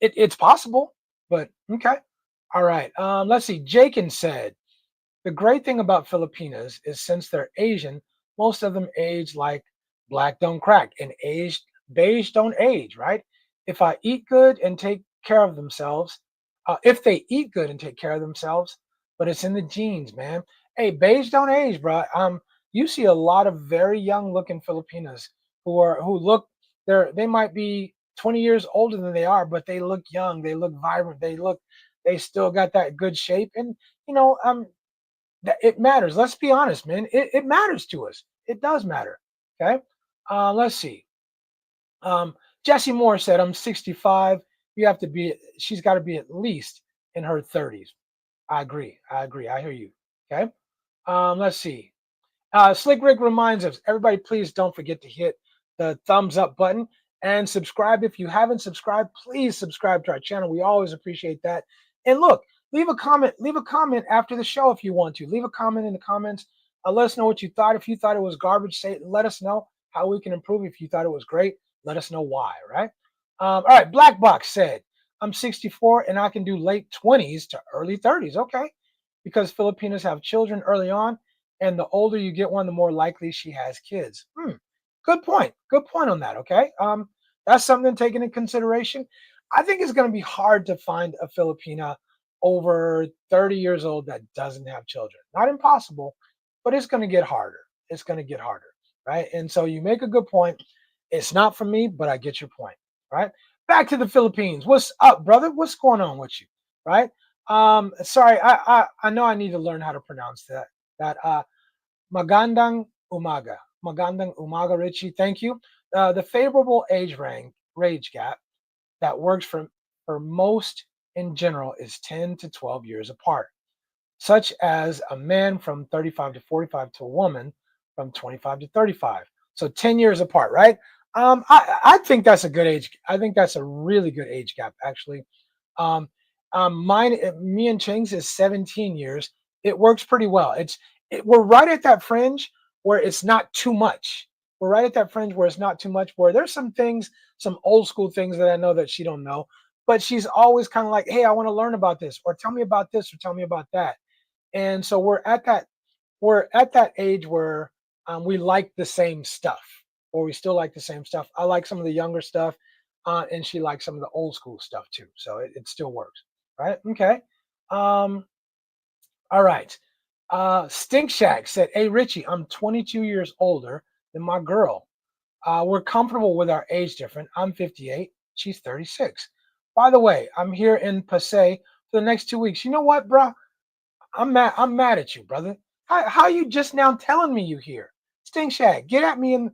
it's possible. But okay. All right. Let's see. Jakin said the great thing about Filipinas is since they're Asian, most of them age like black don't crack and beige don't age, right? If I eat good and take care of themselves, if they eat good and take care of themselves, but it's in the genes, man. Hey, beige don't age, bro. you see a lot of very young looking Filipinas who look they might be 20 years older than they are, but they look young, they look vibrant, they still got that good shape. And you know, it matters. Let's be honest, man. It matters to us. It does matter. Okay. Let's see. Um, Jesse Moore said, "I'm 65. You have to be. She's got to be at least in her 30s." I agree. I agree. I hear you. Okay. Let's see. Slick Rick reminds us, everybody, please don't forget to hit the thumbs up button and subscribe. If you haven't subscribed, please subscribe to our channel. We always appreciate that. And look, leave a comment. Leave a comment after the show if you want to. Leave a comment in the comments. Let us know what you thought. If you thought it was garbage, let us know how we can improve. If you thought it was great, let us know why. Right? All right. Black Box said, "I'm 64 and I can do late 20s to early 30s." Okay, because Filipinos have children early on, and the older you get one, the more likely she has kids. Good point. Good point on that. Okay. That's something to take into consideration. I think it's going to be hard to find a Filipina over 30 years old that doesn't have children. Not impossible, but it's going to get harder. It's going to get harder. Right. And so you make a good point. It's not for me, but I get your point. Right. Back to the Philippines. What's up, brother? What's going on with you? Right. Sorry, I know I need to learn how to pronounce that. Magandang umaga. Magandang umaga, Richie. Thank you. The favorable age gap that works for most in general is 10 to 12 years apart, such as a man from 35 to 45 to a woman from 25 to 35. So 10 years apart, right? I think that's a good age. I think that's a really good age gap, actually. Um, me and Ching's is 17 years. It works pretty well. We're right at that fringe where it's not too much. We're right at that fringe where it's not too much. Where there's some things, some old school things that I know that she don't know, but she's always kind of like, "Hey, I want to learn about this, or tell me about this, or tell me about that." And so we're at that age where we like the same stuff, or we still like the same stuff. I like some of the younger stuff, and she likes some of the old school stuff too. So it still works, right? Okay. Um, all right. Stink Shack said, "Hey Richie, I'm 22 years older than my girl. We're comfortable with our age difference. I'm 58. She's 36. By the way, I'm here in Passay for the next 2 weeks. You know what, bro? I'm mad. I'm mad at you, brother. How you just now telling me you here? Stink Shag, get at me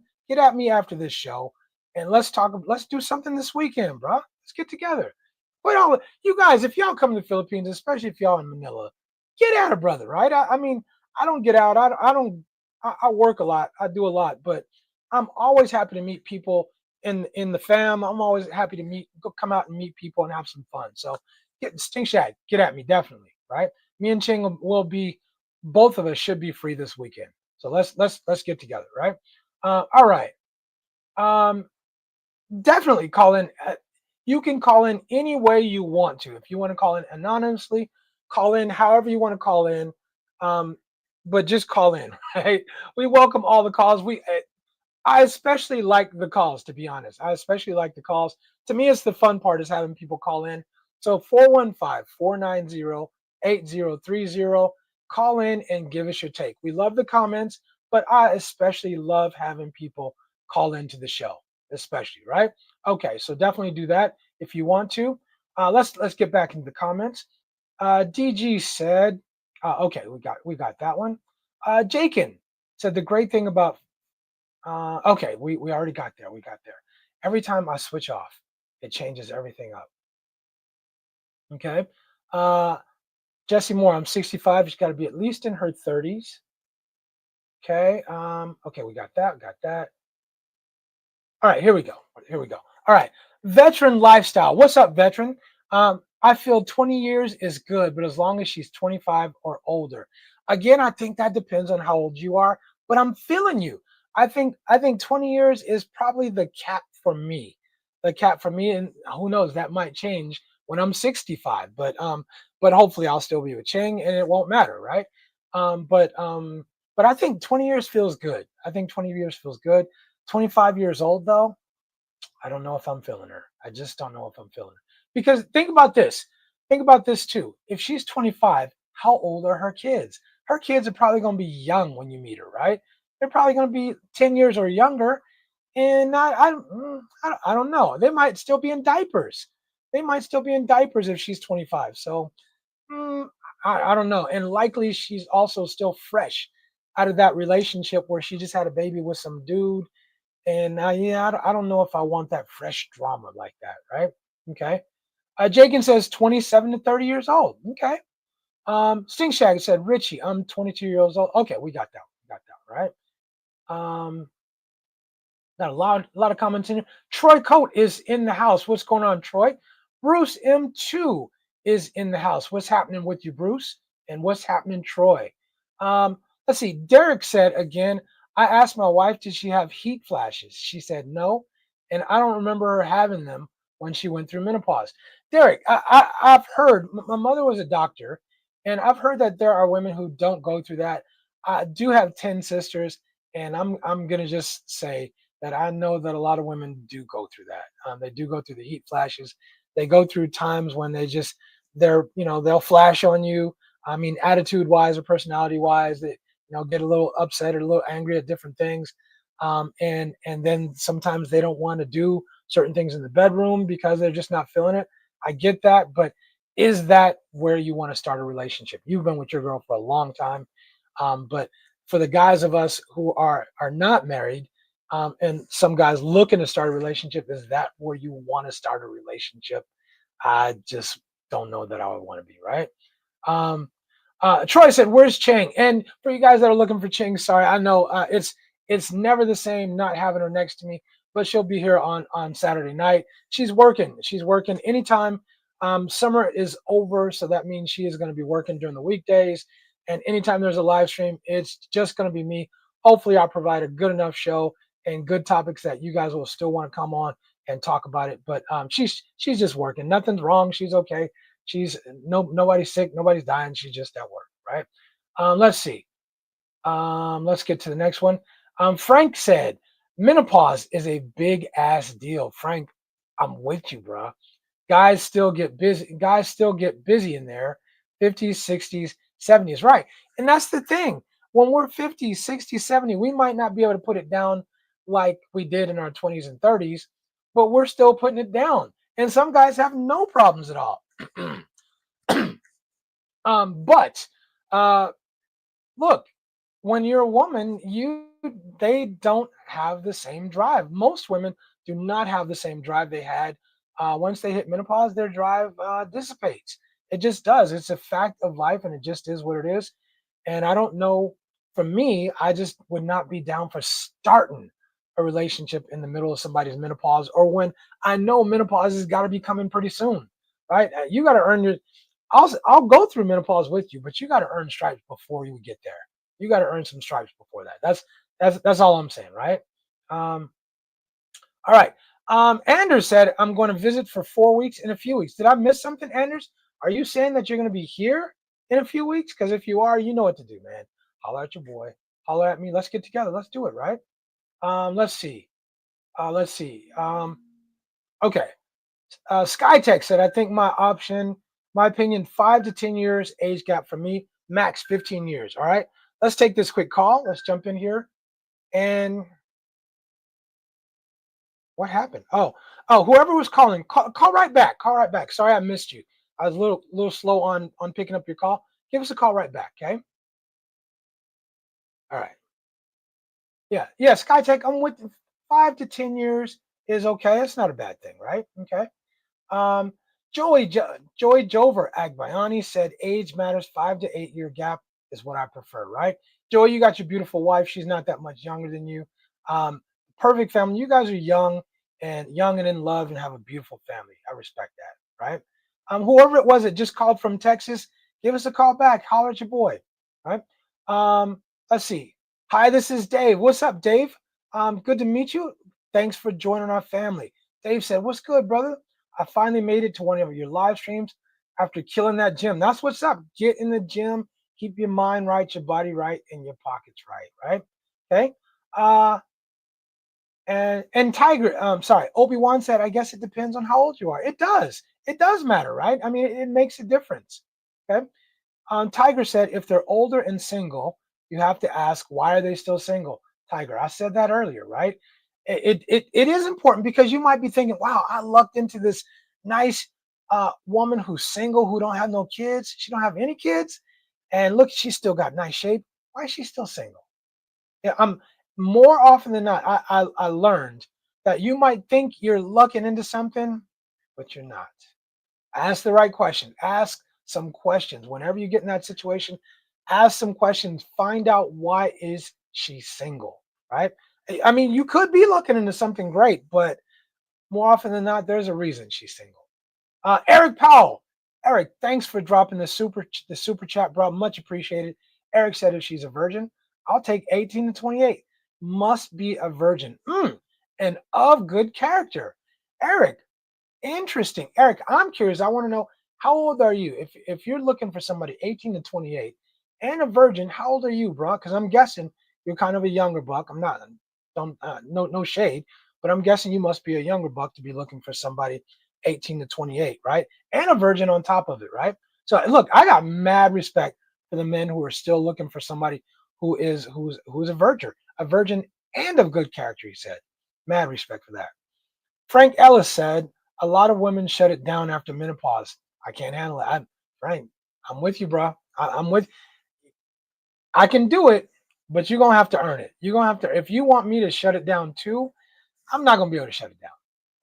after this show, and let's talk. Let's do something this weekend, bro. Let's get together. But all you guys, if y'all come to the Philippines, especially if y'all in Manila, get at a brother, right? I mean, I don't get out. I don't. I work a lot. I do a lot, but I'm always happy to meet people in the fam. I'm always happy to come out and meet people and have some fun. So, get Stink Shag, get at me definitely, right? Me and Ching will be, both of us should be free this weekend. So let's get together, right? All right. Um, Definitely call in. You can call in any way you want to. If you want to call in anonymously, call in however you want to call in. Um, but just call in, right? We welcome all the calls. I especially like the calls, to be honest. I especially like the calls. To me, it's the fun part is having people call in. So 415-490-8030. Call in and give us your take. We love the comments, but I especially love having people call into the show, especially, right? Okay, so definitely do that if you want to. Let's get back into the comments. DG said, okay, we got that one. Jakin said the great thing about okay, we already got there. We got there. Every time I switch off, it changes everything up. Okay. Uh, Jesse Moore, I'm 65. She's got to be at least in her 30s. Okay. Okay, we got that. Got that. All right, here we go. Here we go. All right. Veteran lifestyle. What's up, veteran? I feel 20 years is good, but as long as she's 25 or older. Again, I think that depends on how old you are, but I'm feeling you. I think 20 years is probably the cap for me. The cap for me, and who knows, that might change when I'm 65. But hopefully I'll still be with Ching and it won't matter, right? But I think 20 years feels good. I think 20 years feels good. 25 years old though, I don't know if I'm feeling her. I just don't know if I'm feeling her. Because think about this. Think about this too. If she's 25, how old are her kids? Her kids are probably going to be young when you meet her, right? they're probably going to be 10 years or younger. And I don't know. They might still be in diapers. They might still be in diapers if she's 25. So mm, I don't know. And likely she's also still fresh out of that relationship where she just had a baby with some dude. And yeah, I don't know if I want that fresh drama like that, right? Okay. Jakin says 27 to 30 years old. Okay. Sting Shag said, Richie, I'm 22 years old. Okay, we got that. We got that, right? Um, Got a lot of comments in here. Troy Coat is in the house. What's going on, Troy? Bruce M2 is in the house. What's happening with you, Bruce? And what's happening, Troy? Let's see. Derek said again, I asked my wife, did she have heat flashes? She said no. And I don't remember her having them when she went through menopause. Derek, I've heard, my mother was a doctor, and I've heard that there are women who don't go through that. I do have 10 sisters, and I'm going to just say, that I know that a lot of women do go through that. They do go through the heat flashes. They go through times when they'll flash on you. I mean, attitude wise or personality wise, they get a little upset or a little angry at different things, and then sometimes they don't want to do certain things in the bedroom because they're just not feeling it. I get that, but is that where you want to start a relationship? You've been with your girl for a long time, but for the guys of us who are not married, and some guys looking to start a relationship, is that where you want to start a relationship? I just don't know that I would want to be, right? Um, Troy said, "Where's Chang?" And for you guys that are looking for Chang, sorry, I know it's never the same not having her next to me, but she'll be here on Saturday night. She's working. She's working anytime. Summer is over, so that means she is going to be working during the weekdays. And anytime there's a live stream, it's just going to be me. Hopefully, I'll provide a good enough show and good topics that you guys will still want to come on and talk about it. But she's just working. Nothing's wrong. She's okay. She's nobody's sick, nobody's dying. She's just at work, right? Let's see. Let's get to the next one. Frank said, menopause is a big ass deal. Frank, I'm with you, bro. Guys still get busy. Guys still get busy in their 50s, 60s, 70s, right? And that's the thing. When we're 50, 60, 70, we might not be able to put it down like we did in our 20s and 30s, but we're still putting it down. And some guys have no problems at all. But look, when you're a woman, they don't have the same drive. Most women do not have the same drive they had once they hit menopause. Their drive dissipates. It just does. It's a fact of life, and it just is what it is. And I don't know. For me, I just would not be down for starting a relationship in the middle of somebody's menopause, or when I know menopause has got to be coming pretty soon, right? You got to earn your. I'll go through menopause with you, but you got to earn stripes before you get there. You got to earn some stripes before that. That's all I'm saying, right? Um, all right. Anders said, I'm going to visit for 4 weeks in a few weeks. Did I miss something, Anders? Are you saying that you're going to be here in a few weeks? Because if you are, you know what to do, man. Holler at your boy. Holler at me. Let's get together. Let's do it, right? Let's see. Let's see. Okay. Skytech said, I think my opinion, 5 to 10 years age gap for me, max 15 years. All right. Let's take this quick call. Let's jump in here. And what happened? Whoever was calling, call right back. Call right back. Sorry, I missed you. I was a little slow on picking up your call. Give us a call right back. Okay. All right. Yeah. Skytech, I'm with 5 to 10 years is okay. It's not a bad thing, right? Okay. Um, Joey Jover Agbayani said age matters. 5 to 8 year gap is what I prefer, right? Joey, you got your beautiful wife. She's not that much younger than you. Um, Perfect family. You guys are young and in love and have a beautiful family. I respect that, right? Whoever it was that just called from Texas, give us a call back. Holler at your boy, right? Let's see. Hi, this is Dave. What's up, Dave? Good to meet you. Thanks for joining our family. Dave said, "What's good, brother? I finally made it to one of your live streams after killing that gym. That's what's up. Get in the gym, keep your mind right, your body right, and your pockets right, right? Okay. Uh, and Tiger, sorry, Obi-Wan said, I guess it depends on how old you are. It does. It does matter, right? I mean, it makes a difference. Okay. Tiger said, if they're older and single, you have to ask, why are they still single? Tiger. I said that earlier, right? It is important because you might be thinking, wow, I lucked into this nice woman who's single, who don't have no kids. She don't have any kids. And look, she's still got nice shape. Why is she still single? Yeah, more often than not, I learned that you might think you're lucking into something, but you're not. Ask the right question. Ask some questions. Whenever you get in that situation, ask some questions. Find out why is she single, right? I mean, you could be looking into something great, but more often than not, there's a reason she's single. Eric Powell. Eric, thanks for dropping the super chat, bro. Much appreciated. Eric said if she's a virgin, I'll take 18 to 28. Must be a virgin. And of good character. Eric, interesting. Eric, I'm curious. I want to know, how old are you? If you're looking for somebody 18 to 28 and a virgin, how old are you, bro? Because I'm guessing you're kind of a younger buck. I'm not, don't no shade, but I'm guessing you must be a younger buck to be looking for somebody 18 to 28, right? And a virgin on top of it, right? So look, I got mad respect for the men who are still looking for somebody who's a virgin and of good character. He said, mad respect for that. Frank Ellis said, a lot of women shut it down after menopause. I can't handle it. Frank, I'm with you, bro. I'm with. I can do it, but you're gonna have to earn it. You're gonna have to. If you want me to shut it down too, I'm not gonna be able to shut it down.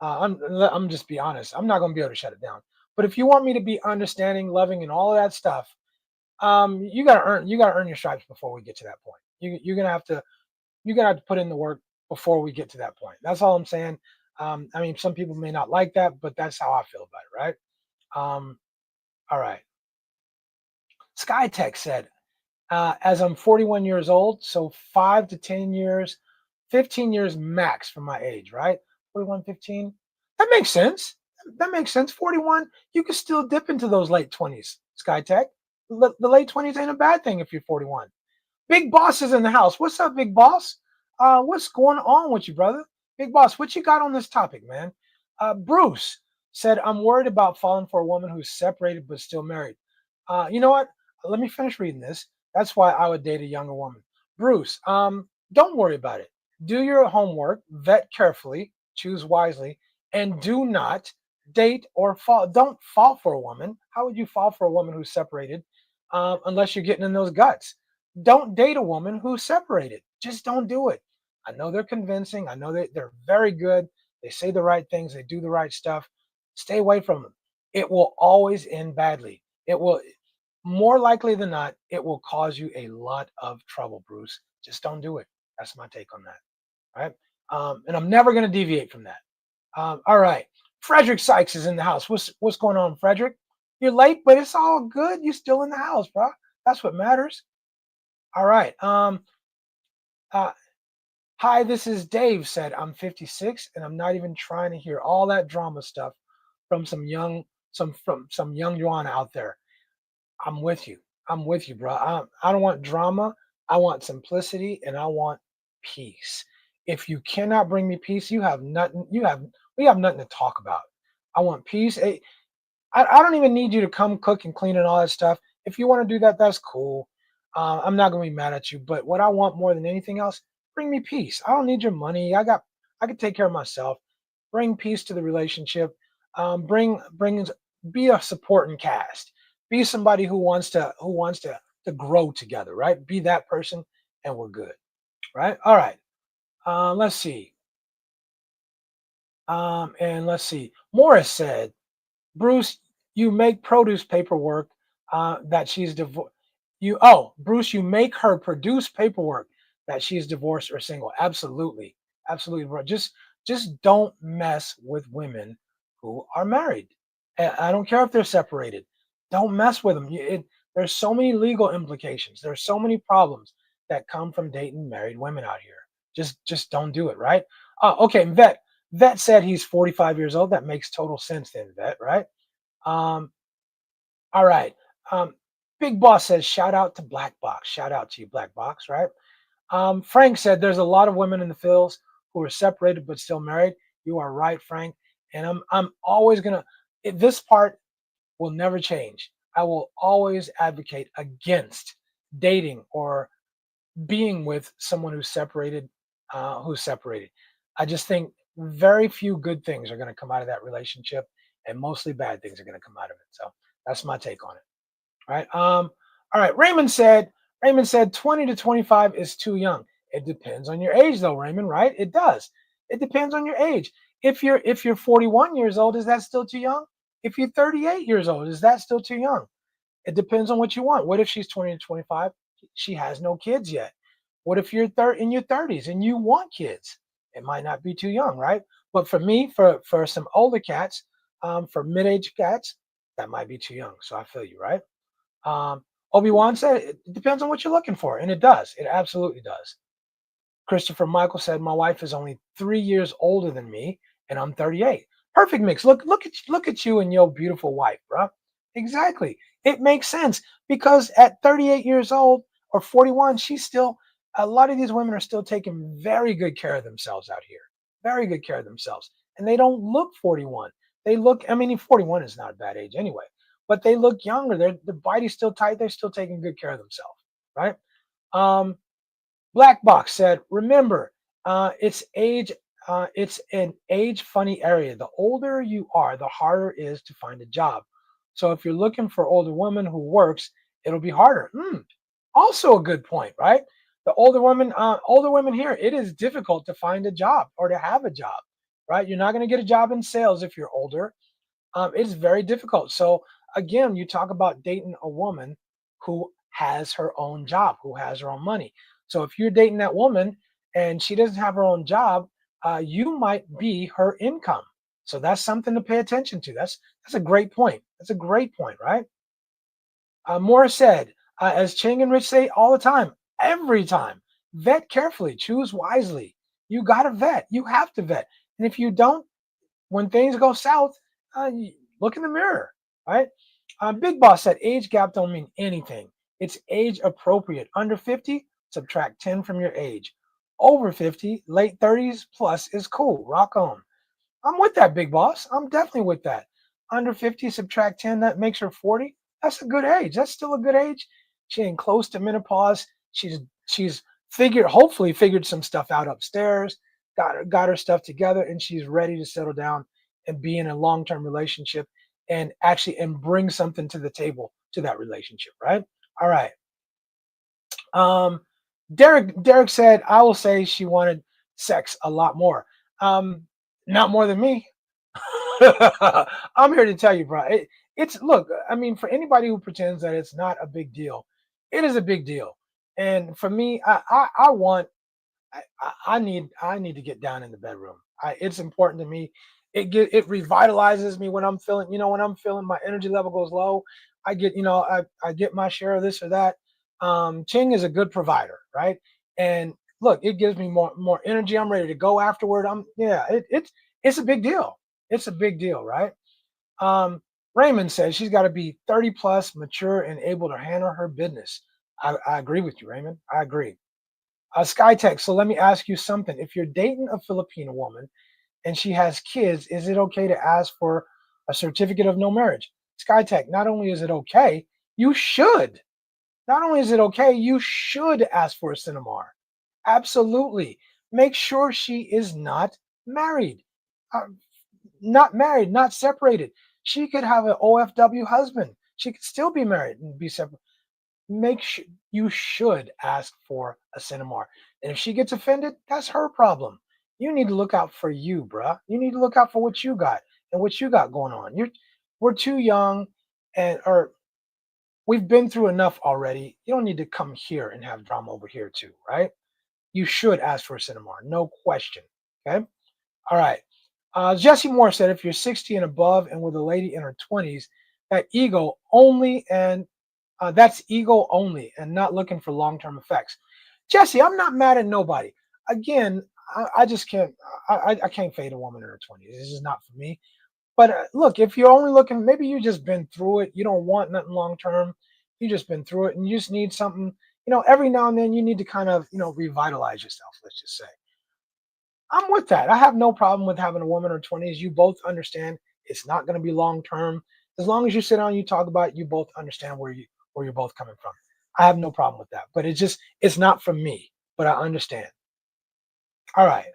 I'm just be honest. I'm not gonna be able to shut it down. But if you want me to be understanding, loving, and all of that stuff, you gotta earn your stripes before we get to that point. You're gonna have to put in the work before we get to that point. That's all I'm saying. I mean, some people may not like that, but that's how I feel about it, right? Um, all right. SkyTech said, as I'm 41 years old, so 5 to 10 years, 15 years max for my age, right? 41, 15. That makes sense. That makes sense. 41, you can still dip into those late 20s, SkyTech. The late 20s ain't a bad thing if you're 41. Big Boss is in the house. What's up, Big Boss? What's going on with you, brother? Big Boss, what you got on this topic, man? Bruce said, I'm worried about falling for a woman who's separated but still married. You know what? Let me finish reading this. That's why I would date a younger woman. Bruce, don't worry about it. Do your homework, vet carefully, choose wisely, and do not date or fall. Don't fall for a woman. How would you fall for a woman who's separated unless you're getting in those guts? Don't date a woman who's separated. Just don't do it. I know they're convincing. I know they're very good. They say the right things. They do the right stuff. Stay away from them. It will always end badly. It will, more likely than not, it will cause you a lot of trouble, Bruce. Just don't do it. That's my take on that. Right. And I'm never going to deviate from that. All right. Frederick Sykes is in the house. What's going on, Frederick? You're late, but it's all good. You're still in the house, bro. That's what matters. All right. Uh, Hi, this is Dave. Said I'm 56 and I'm not even trying to hear all that drama stuff from some young Yuan out there. I'm with you. I'm with you, bro. I don't want drama. I want simplicity and I want peace. If you cannot bring me peace, you have nothing. We have nothing to talk about. I want peace. I don't even need you to come cook and clean and all that stuff. If you want to do that, that's cool. I'm not gonna be mad at you. But what I want more than anything else, bring me peace. I don't need your money. I can take care of myself. Bring peace to the relationship. Bring be a supporting cast. Be somebody who wants to grow together, right? Be that person, and we're good, right? All right. Let's see. And let's see. Morris said, Bruce, you make produce paperwork that she's divorced. Bruce, you make her produce paperwork that she's divorced or single. Absolutely, absolutely, bro. Just don't mess with women who are married. I don't care if they're separated. Don't mess with them. There's so many legal implications. There's so many problems that come from dating married women out here. Just don't do it, right? Okay, Vet said he's 45 years old. That makes total sense then, Vet, right? Um, all right. Big Boss says, shout out to Black Box. Shout out to you, Black Box, right? Frank said, there's a lot of women in the fields who are separated but still married. You are right, Frank. And I'm always this part will never change. I will always advocate against dating or being with someone who's separated who's separated. I just think very few good things are going to come out of that relationship, and mostly bad things are going to come out of it. So that's my take on it. All right. All right. Raymond said 20 to 25 is too young. It depends on your age, though, Raymond. Right? It does. It depends on your age. If you're 41 years old, is that still too young? If you're 38 years old, is that still too young? It depends on what you want. What if she's 20 to 25? She has no kids yet. What if you're in your 30s and you want kids? It might not be too young, right? But for me, for some older cats, for mid-age cats, that might be too young. So I feel you, right? Obi-Wan said it depends on what you're looking for, and it does. It absolutely does. Christopher Michael said, "My wife is only 3 years older than me, and I'm 38. Perfect mix. Look at you and your beautiful wife, bro. Exactly. It makes sense because at 38 years old or 41, she's still. A lot of these women are still taking very good care of themselves out here. Very good care of themselves, and they don't look 41. They look. I mean, 41 is not a bad age anyway, but they look younger. Their body's still tight. They're still taking good care of themselves, right? Um, Black Box said, "Remember, it's an age funny area. The older you are, the harder it is to find a job. So if you're looking for older woman who works, it'll be harder." Also a good point, right? The older women here, it is difficult to find a job or to have a job, right? You're not going to get a job in sales if you're older. It's very difficult. So again, you talk about dating a woman who has her own job, who has her own money. So if you're dating that woman and she doesn't have her own job, you might be her income. So that's something to pay attention to. That's a great point. That's a great point, right? Morris said, as Ching and Rich say all the time, every time, vet carefully, choose wisely. You got to vet. You have to vet. And if you don't, when things go south, look in the mirror, right? Big Boss said age gap don't mean anything. It's age appropriate. Under 50, subtract 10 from your age. Over 50, late 30s plus is cool. Rock on. I'm with that, Big Boss. I'm definitely with that. Under 50, subtract 10, that makes her 40. That's a good age. That's still a good age. She ain't close to menopause. She's hopefully figured some stuff out upstairs, got her stuff together, and she's ready to settle down and be in a long-term relationship and bring something to the table to that relationship, right? All right. Um, Derek said, I will say she wanted sex a lot more. Not more than me. I'm here to tell you, bro. It's look. I mean, for anybody who pretends that it's not a big deal, it is a big deal. And for me, I want I need to get down in the bedroom. It's important to me. It revitalizes me when I'm feeling, when I'm feeling my energy level goes low. I get my share of this or that. Ching is a good provider, right? And look, it gives me more energy. I'm ready to go afterward. It's a big deal. It's a big deal, right? Um, Raymond says she's got to be 30 plus, mature, and able to handle her business. I agree with you, Raymond. I agree. Skytech, so let me ask you something. If you're dating a Filipino woman and she has kids, is it okay to ask for a certificate of no marriage? Skytech, not only is it okay, you should. Not only is it okay, you should ask for a Cinemar. Absolutely. Make sure she is not married. Uh, Not married, not separated. She could have an OFW husband. She could still be married and be separate. Make sure you should ask for a Cinemar. And if she gets offended, that's her problem. You need to look out for you, bruh. You need to look out for what you got and what you got going on. We're too young or we've been through enough already. You don't need to come here and have drama over here too, right? You should ask for a Cinemar, no question. Okay. All right. Jesse Moore said, if you're 60 and above and with a lady in her 20s, that's ego only and not looking for long-term effects. Jesse, I'm not mad at nobody. Again, I just can't. I can't fade a woman in her 20s. This is not for me. But look, if you're only looking, maybe you just been through it. You don't want nothing long term. You just been through it, and you just need something. Every now and then you need to kind of revitalize yourself. Let's just say. I'm with that. I have no problem with having a woman in her 20s. You both understand it's not going to be long term. As long as you sit down and you talk about it, you both understand where you're both coming from. I have no problem with that. But it's not for me. But I understand. All right.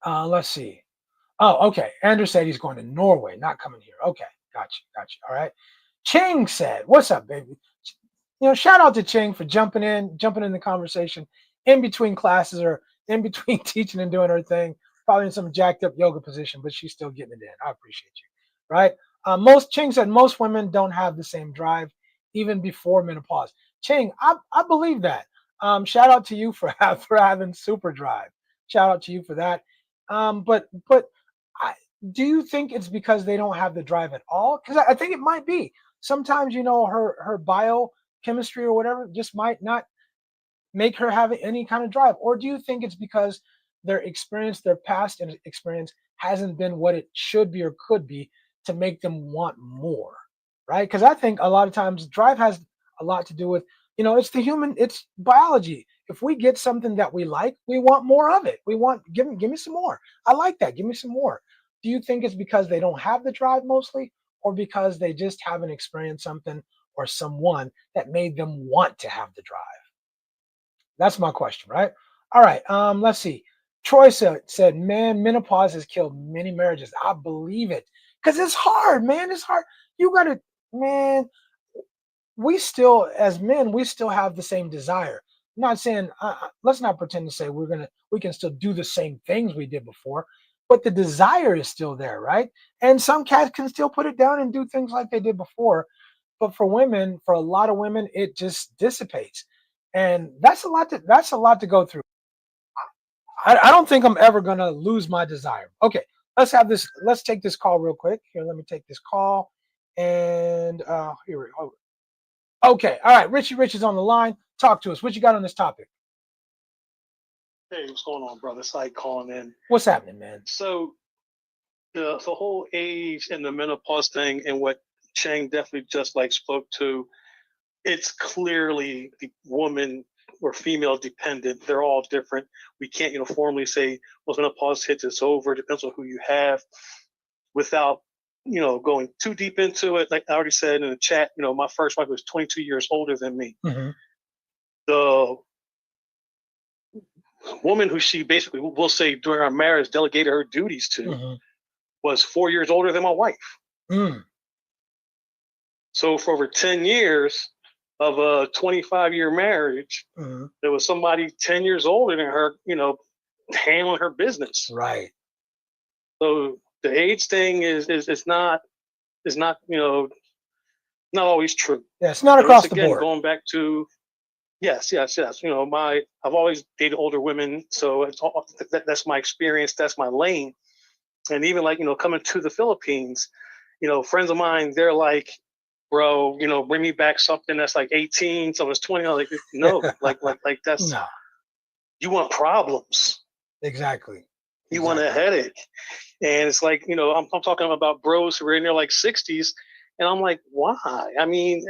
Let's see. Oh, okay. Andrew said he's going to Norway, not coming here. Okay, got you, got you. All right. Ching said, "What's up, baby?" Shout out to Ching for jumping in the conversation in between classes or in between teaching and doing her thing. Probably in some jacked up yoga position, but she's still getting it in. I appreciate you. Right? Most Ching said most women don't have the same drive even before menopause. Ching, I believe that. Shout out to you for for having super drive. Shout out to you for that. But I, do you think it's because they don't have the drive at all? Because I think it might be. Sometimes her biochemistry or whatever just might not make her have any kind of drive. Or do you think it's because their past experience hasn't been what it should be or could be to make them want more, right? Because I think a lot of times drive has a lot to do with, it's biology. If we get something that we like, we want more of it. We want, give me some more. I like that. Give me some more. Do you think it's because they don't have the drive mostly, or because they just haven't experienced something or someone that made them want to have the drive? That's my question, right? All right. Let's see. Troy said, "Man, menopause has killed many marriages." I believe it because it's hard, man. It's hard. You gotta, man. We still, as men, we still have the same desire. I'm not saying let's not pretend to say we can still do the same things we did before, but the desire is still there, right? And some cats can still put it down and do things like they did before, but for women, for a lot of women, it just dissipates, and that's a lot to go through. I don't think I'm ever gonna lose my desire. Okay, let's take this call real quick. Here, let me take this call, and here we go. Okay, all right, Richie Rich is on the line. Talk to us. What you got on this topic? Hey, what's going on, brother? Sai calling in. What's happening, man? So the whole age and the menopause thing, and what Chang definitely just like spoke to, it's clearly the woman or female dependent. They're all different. We can't uniformly say, well, menopause hits, it's over. It depends on who you have. Without going too deep into it, like I already said in the chat, my first wife was 22 years older than me. Mm-hmm. The woman who she basically, we'll say during our marriage, delegated her duties to, Mm-hmm. was 4 years older than my wife. Mm. So for over 10 years of a 25-year marriage, Mm-hmm. there was somebody 10 years older than her, handling her business. Right. So the age thing is not not always true. Yeah, it's not And across once the again, board. going back to yes. I've always dated older women, so that's my experience. That's my lane. And even like coming to the Philippines, friends of mine, they're like, bro, bring me back something that's like 18, so it's 20. I'm like, no, like that's No, you want problems. exactly. You want a headache. And it's like, I'm talking about bros who are in their like 60s, and I'm like, why? I mean,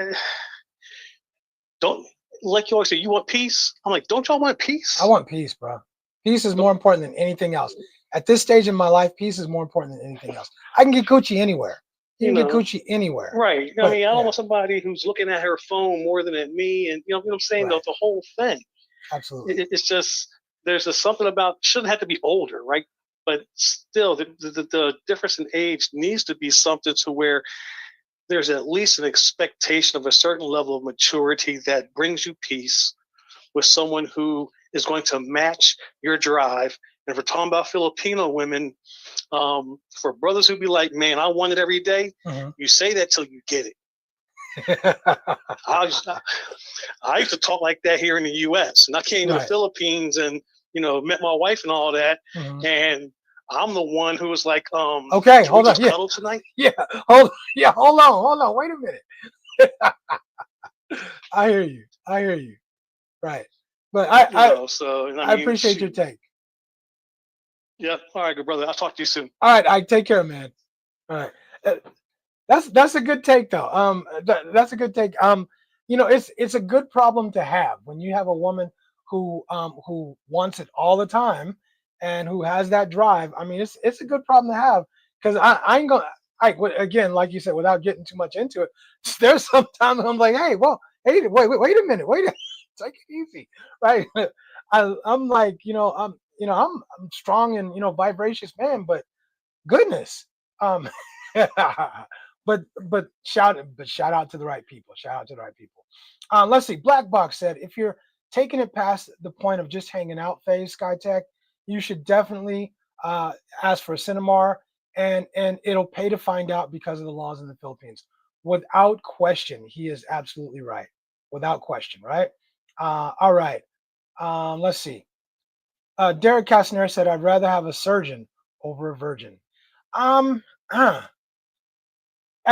don't, like you always say, you want peace? I'm like, don't y'all want peace? I want peace, bro. Peace is more important than anything else. At this stage in my life, peace is more important than anything else. I can get coochie anywhere. You can get coochie anywhere. Right. But, I mean, I don't want somebody who's looking at her phone more than at me, and you know what I'm saying? Right. The whole thing. Absolutely. It's just, there's just something about, shouldn't have to be older, right? But still, the difference in age needs to be something to where there's at least an expectation of a certain level of maturity that brings you peace with someone who is going to match your drive. And if we're talking about Filipino women, for brothers who be like, man, I want it every day, Mm-hmm. you say that till you get it. I used to talk like that here in the U.S. and I came to the Philippines and met my wife and all that, and I'm the one who was like, okay, hold on, cuddle tonight? Hold on, wait a minute. I hear you. Right, but I appreciate your take. Yeah, all right, good brother. I'll talk to you soon. All right, I take care, man. All right, that's a good take though. That's a good take. It's a good problem to have when you have a woman who wants it all the time and who has that drive. I mean, it's a good problem to have because I ain't gonna. Again, like you said, without getting too much into it, there's sometimes I'm like, hey, wait a minute, take it easy, right? I'm like, I'm strong and vivacious man, but goodness. Um, but shout out to the right people. Shout out to the right people. Let's see. Black Box said, if you're taking it past the point of just hanging out phase, SkyTech, you should definitely uh, ask for a Cinemar, and it'll pay to find out because of the laws in the Philippines. Without question, he is absolutely right. Without question, right? All right. Let's see. Derek Castner said, I'd rather have a surgeon over a virgin. Um, at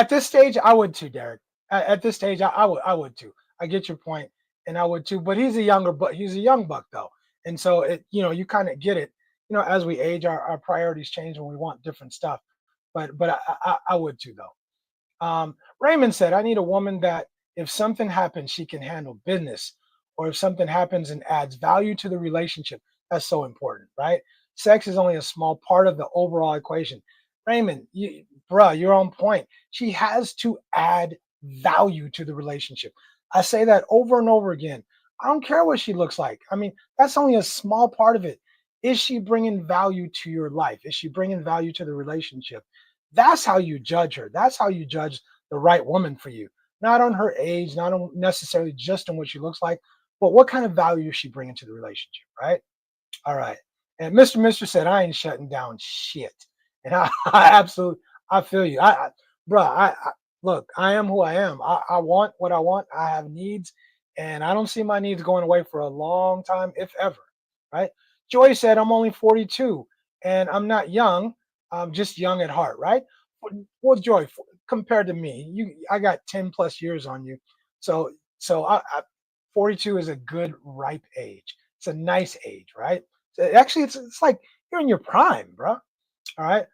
this stage, I would too, Derek. At this stage, I would too. I get your point, and I would too. But he's a young buck though, and so you kind of get it. As we age, our priorities change when we want different stuff. But I would too though. Raymond said, I need a woman that if something happens, she can handle business, or if something happens and adds value to the relationship. That's so important, right? Sex is only a small part of the overall equation. Raymond, you're on point. She has to add value to the relationship. I say that over and over again. I don't care what she looks like. I mean, that's only a small part of it. Is she bringing value to your life? Is she bringing value to the relationship? That's how you judge her. That's how you judge the right woman for you. Not on her age, not on necessarily just on what she looks like, but what kind of value is she bringing to the relationship, right? All right. And Mr. said, I ain't shutting down shit. And I absolutely, I feel you. Look, I am who I am. I want what I want. I have needs, and I don't see my needs going away for a long time, if ever. Right? Joy said, I'm only 42 and I'm not young. I'm just young at heart. Right? Well, Joy, compared to me, I got 10 plus years on you. So 42 is a good ripe age. It's a nice age, right? Actually, it's like you're in your prime, bro. All right.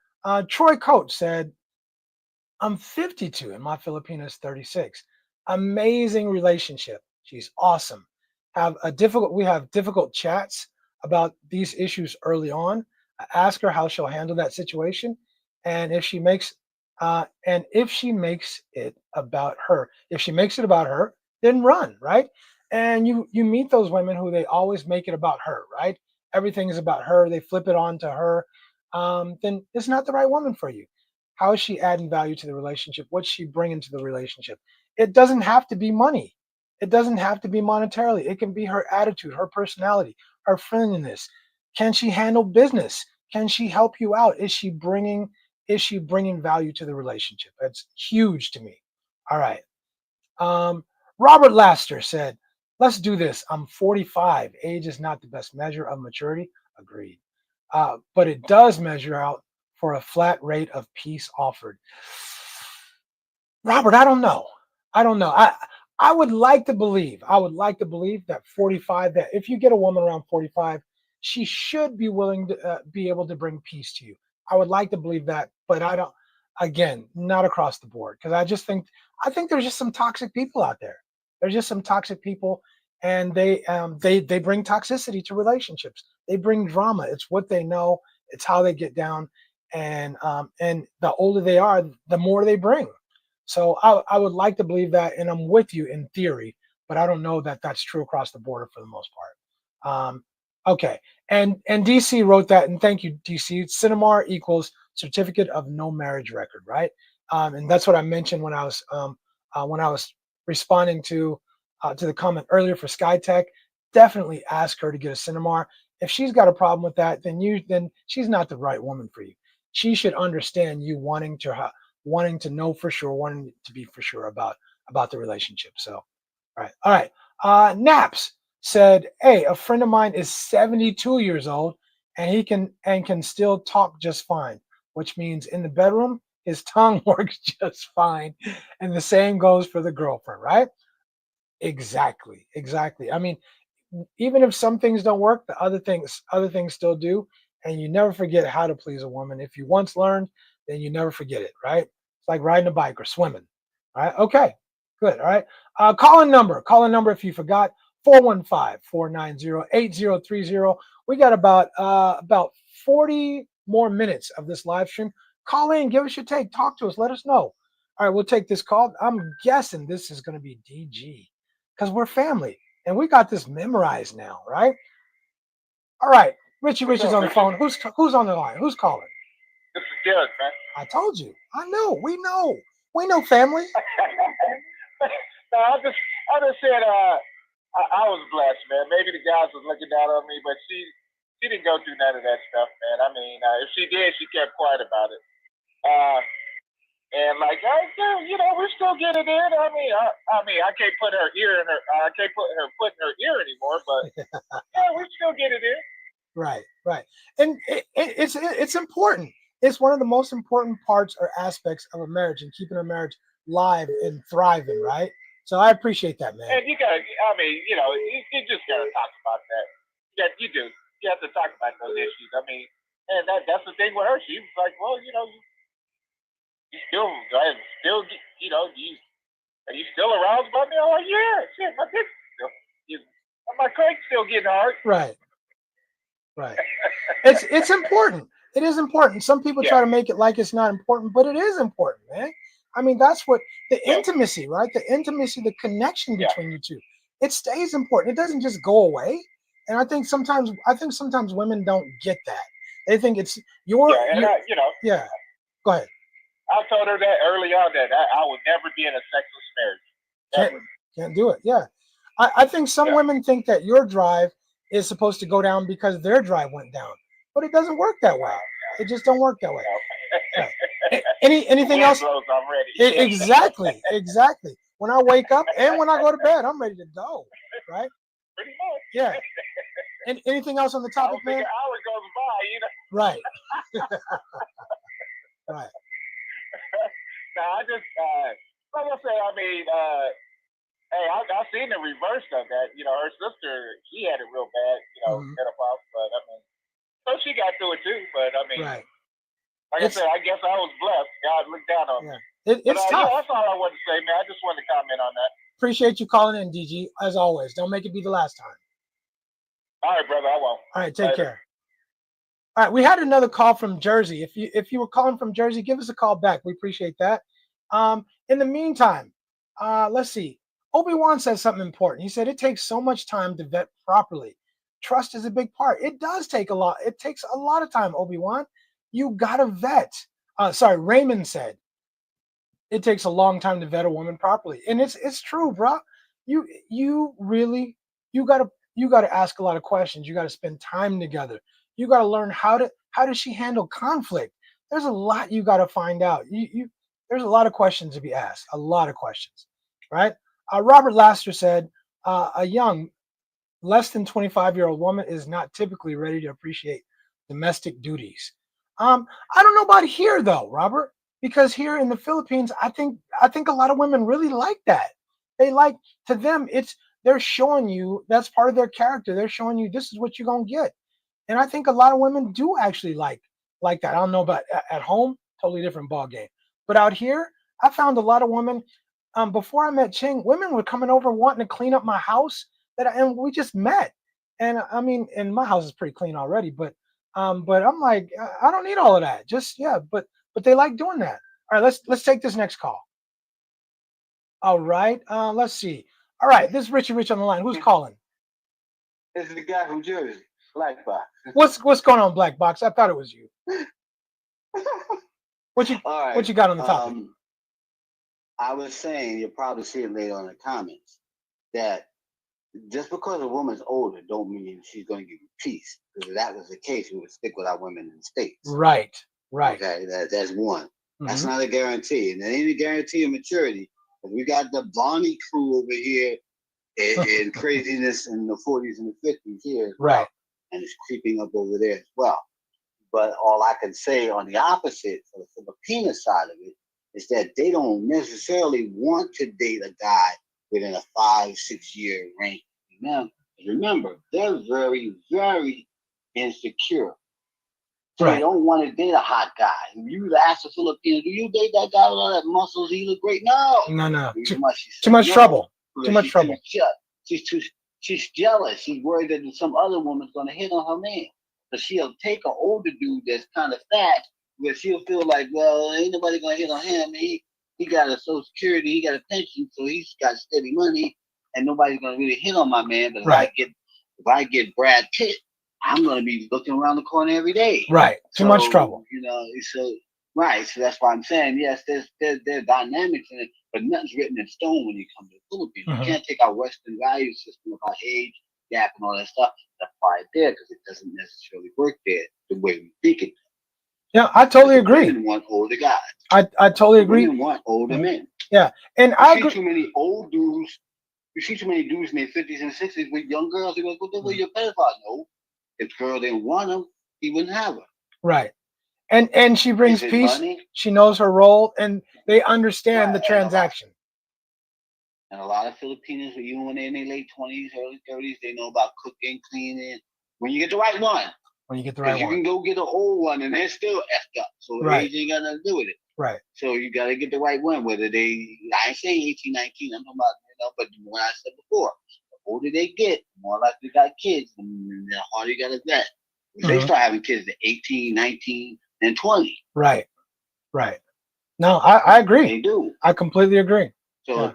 Troy Coates said, I'm 52 and my Filipina is 36. Amazing relationship. She's awesome. We have difficult chats about these issues early on. I ask her how she'll handle that situation, and if she makes it about her, then run, right? And you meet those women who they always make it about her, right? Everything is about her. They flip it on to her. Then it's not the right woman for you. How is she adding value to the relationship? What's she bringing to the relationship? It doesn't have to be money. It doesn't have to be monetarily. It can be her attitude, her personality, her friendliness. Can she handle business? Can she help you out? Is she bringing value to the relationship? That's huge to me. All right. Um, Robert Laster said, let's do this. I'm 45. Age is not the best measure of maturity. Agreed. But it does measure out for a flat rate of peace offered. Robert, I don't know. I don't know. I would like to believe. I would like to believe that 45. That if you get a woman around 45, she should be willing to be able to bring peace to you. I would like to believe that, but I don't. Again, not across the board because I think there's just some toxic people out there. There's just some toxic people, and they bring toxicity to relationships. They bring drama. It's what they know. It's how they get down, and the older they are, the more they bring. So I would like to believe that, and I'm with you in theory, but I don't know that that's true across the border for the most part. Okay, and DC wrote that, and thank you, DC. Cinemar equals certificate of no marriage record, right? And that's what I mentioned when I was responding to the comment earlier for SkyTech. Definitely ask her to get a Cinemar. If she's got a problem with that, then she's not the right woman for you. She should understand you wanting to know for sure, wanting to be for sure about the relationship. So, all right. Naps said, "Hey, a friend of mine is 72 years old, and he can still talk just fine, which means in the bedroom his tongue works just fine, and the same goes for the girlfriend, right? Exactly, exactly. I mean, even if some things don't work, the other things still do, and you never forget how to please a woman. If you once learned, then you never forget it, right? It's like riding a bike or swimming. All right. Okay. Good. All right. Call in number if you forgot, 415-490-8030. We got about 40 more minutes of this live stream. Call in, give us your take, talk to us, let us know. All right, we'll take this call. I'm guessing this is going to be DG because we're family and we got this memorized now, right? All right. Richie Rich is on the phone. Who's on the line? Who's calling? This is Derek, man. I told you. I know. We know, family. No, I just said, I was blessed, man. Maybe the guys was looking down on me, but she didn't go through none of that stuff, man. I mean, if she did, she kept quiet about it. And like, we still get it in. I mean, I can't put her ear in her. I can't put her foot in her ear anymore, but yeah, we still get it in. Right. And it's important. It's one of the most important parts or aspects of a marriage and keeping a marriage live and thriving, right? So I appreciate that, man. And you gotta, I mean, you just gotta talk about that. Yeah, you do. You have to talk about those issues. I mean, and that's the thing with her. She was like, well, you still, are you still aroused by me? I'm like, yeah, shit, my dick's still, my crank's still getting hard. Right. It's important. It is important. Some people try to make it like it's not important, but it is important, man. I mean, that's what the intimacy, right? The intimacy, the connection between you two. It stays important. It doesn't just go away. And I think sometimes women don't get that. They think it's your. Yeah. Go ahead. I told her that early on that I would never be in a sexless marriage. Can't do it. Yeah. I think some women think that your drive is supposed to go down because their drive went down, but it doesn't work that way. It just don't work that way. Yeah. Anything else? I'm ready. Exactly. When I wake up and when I go to bed, I'm ready to go. Right? Pretty much. Yeah. And anything else on the topic, man? An hour goes by, Right. Right. No, I just like I say, I mean, hey, I seen the reverse of that. Her sister, she had it real bad, menopause, but I mean, so she got through it too. But I mean, right. Like I said, I guess I was blessed. God looked down on me. It's tough. Yeah, that's all I wanted to say, man. I just wanted to comment on that. Appreciate you calling in, DG, as always. Don't make it be the last time. All right, brother, I won't. All right, take care. All right, we had another call from Jersey. If you were calling from Jersey, give us a call back. We appreciate that. In the meantime, let's see. Obi-Wan said something important. He said it takes so much time to vet properly. Trust is a big part. It does take a lot. It takes a lot of time, Obi-Wan. You gotta vet. Raymond said it takes a long time to vet a woman properly, and it's true, bro. You gotta ask a lot of questions. You gotta spend time together. You gotta learn how does she handle conflict. There's a lot you gotta find out. There's a lot of questions to be asked. A lot of questions, right? Robert Laster said a young, less than 25-year-old woman is not typically ready to appreciate domestic duties. I don't know about here though, Robert, because here in the Philippines, I think a lot of women really like that. To them, they're showing you that's part of their character. They're showing you this is what you're gonna get, and I think a lot of women do actually like that. I don't know about at home, totally different ball game, but out here, I found a lot of women. Before I met Ching, women were coming over wanting to clean up my house, and we just met. And I mean, and my house is pretty clean already, but I'm like, I don't need all of that. But they like doing that. All right, let's take this next call. All right, let's see. All right, this is Richie Rich on the line. Who's calling? This is the guy from Jersey, Black Box. What's going on, Black Box? I thought it was you. What you got on the topic? I was saying, you'll probably see it later on in the comments, that just because a woman's older don't mean she's going to give you peace. Because if that was the case, we would stick with our women in the States. Right. Okay, that's one. Mm-hmm. That's not a guarantee. And that ain't a guarantee of maturity. We got the Bonnie crew over here in craziness in the 40s and the 50s here as well. Right. And it's creeping up over there as well. But all I can say on the opposite, for the Filipina side of it, is that they don't necessarily want to date a guy within a 5-6 year range. Remember, they're very, very insecure. So they don't want to date a hot guy. If you ask a Filipino, do you date that guy with all that muscles? He look great. No. Too much trouble. Too much trouble. She's jealous. She's worried that some other woman's going to hit on her man. So she'll take an older dude that's kind of fat, where she'll feel like, well, ain't nobody going to hit on him. He got a Social Security, he got a pension, so he's got steady money, and nobody's going to really hit on my man. But if I get Brad Pitt, I'm going to be looking around the corner every day. Right. Too much trouble. You know, so right. So that's why I'm saying yes. There's dynamics in it, but nothing's written in stone when you come to the Philippines. Mhm. You can't take our Western value system about age gap and all that stuff and apply it there because it doesn't necessarily work there the way we think it. Yeah, I totally The agree. women want older guys. I totally The agree. women want older Mhm. men. Yeah, and You I see agree. too many old dudes. You see too many dudes in their 50s and 60s with young girls. They go, "What the way your pedophile?" No, if the girl didn't want him, he wouldn't have her. Right. And she brings Is it peace. money? She knows her role, and they understand the Right. transaction. And a lot of Filipinos, even when they're in their late 20s, early 30s, they know about cooking, cleaning. When you get the right one, When you get the because right you one. can go get an old one and they're still effed up. So Right. age ain't got nothing to do with it. Right. So you got to get the right one. Whether I ain't saying 18, 19, I'm talking about, but what I said before, the older they get, the more likely they got kids, the harder you got to vet. Because they Mhm. start having kids at 18, 19, and 20. Right. Right. No, I agree. They do. I completely agree. So, Yeah.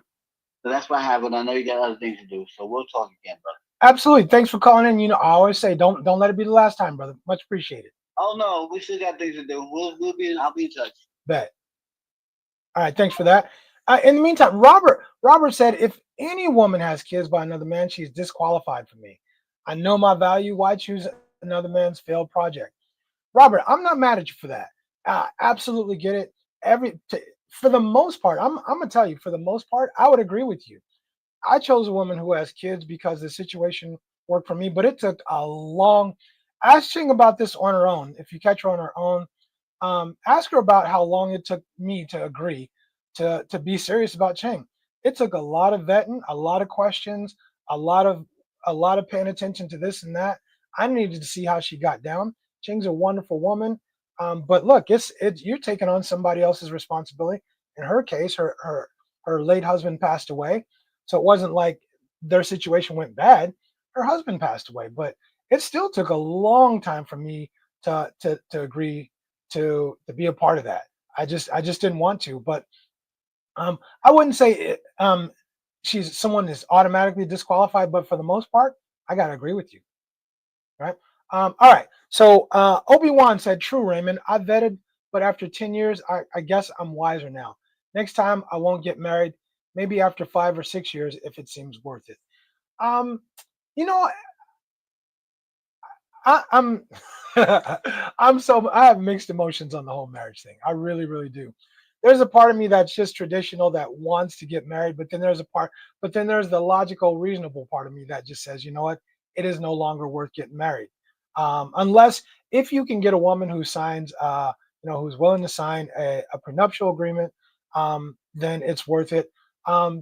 so that's what I have. And I know you got other things to do. So we'll talk again, brother. Absolutely. Thanks for calling in. You know, I always say don't let it be the last time, brother. Much appreciated. Oh no, we still got things to do. I'll be in touch. Bet. All right. Thanks for that. In the meantime, Robert said if any woman has kids by another man, she's disqualified for me. I know my value. Why choose another man's failed project? Robert, I'm not mad at you for that. Absolutely get it. For the most part, I'm gonna tell you, for the most part, I would agree with you. I chose a woman who has kids because the situation worked for me, but it took a long. Ask Ching about this on her own. If you catch her on her own, ask her about how long it took me to agree to be serious about Ching. It took a lot of vetting, a lot of questions, a lot of paying attention to this and that. I needed to see how she got down. Ching's a wonderful woman, but look, it's you're taking on somebody else's responsibility. In her case, her late husband passed away, so it wasn't like their situation went bad. Her husband passed away, but it still took a long time for me to agree to be a part of that. I just didn't want to, but I wouldn't say she's someone is automatically disqualified, but for the most part, I gotta agree with you, right? All right. So Obi-Wan said, "True, Raymond. I vetted, but after 10 years, I guess I'm wiser now. Next time, I won't get married. Maybe after 5 or 6 years, if it seems worth it." Um, you know, I'm I have mixed emotions on the whole marriage thing. I really, really do. There's a part of me that's just traditional that wants to get married, but then there's the logical, reasonable part of me that just says, you know what, it is no longer worth getting married, unless if you can get a woman who signs, who's willing to sign a prenuptial agreement, then it's worth it.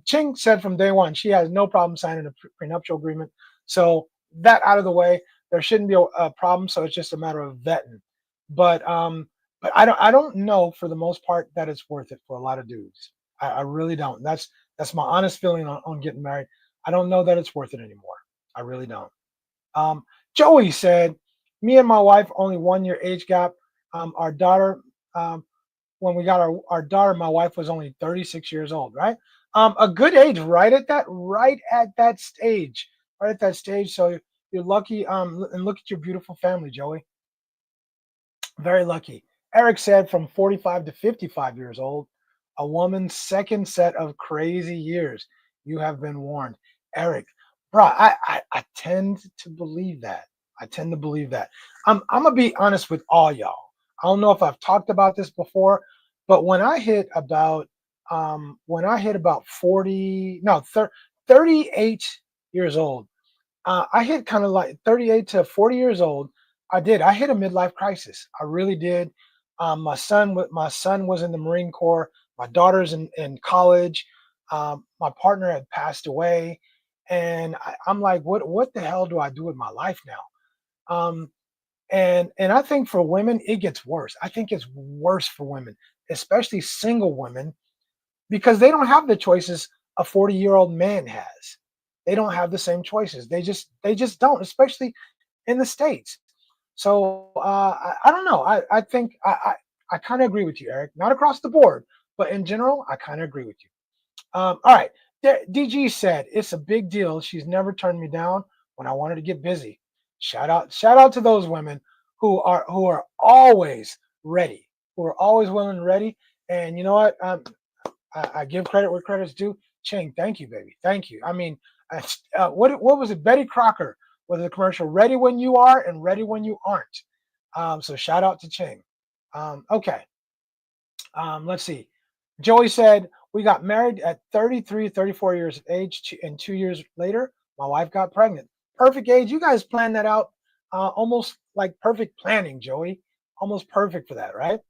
Ching said from day one she has no problem signing a prenuptial agreement, so that out of the way, there shouldn't be a problem. So it's just a matter of vetting. But I don't know for the most part that it's worth it for a lot of dudes. I really don't. That's my honest feeling on getting married. I don't know that it's worth it anymore. I really don't. Joey said, "Me and my wife only 1 year age gap. Our daughter, when we got our daughter, my wife was only 36 years old. Right, a good age, right at that stage, right at that stage. So you're lucky. And look at your beautiful family, Joey. Very lucky." Eric said from 45 to 55 years old, a woman's second set of crazy years. You have been warned. Eric, bro, I tend to believe that. I tend to believe that. I'm going to be honest with all y'all. I don't know if I've talked about this before, but when I hit about 40, no, 38 years old, I hit kind of like 38 to 40 years old. I hit a midlife crisis. I really did. My son was in the Marine Corps. My daughter's in college. My partner had passed away, and I'm like, what the hell do I do with my life now? And I think for women, it gets worse. I think it's worse for women, especially single women, because they don't have the choices a 40-year-old man has. They don't have the same choices. They just don't, especially in the states. So I don't know. I think I kind of agree with you, Eric. Not across the board, but in general, I kind of agree with you. All right. DG said it's a big deal. She's never turned me down when I wanted to get busy. Shout out to those women who are always ready, who are always willing and ready. And you know what? I give credit where credit's due. Ching, thank you, baby. Thank you. I mean, what was it? Betty Crocker was the commercial, ready when you are and ready when you aren't. So shout out to Ching. Okay. Let's see. Joey said, we got married at 33, 34 years of age, and 2 years later, my wife got pregnant. Perfect age. You guys planned that out almost like perfect planning, Joey. Almost perfect for that, right?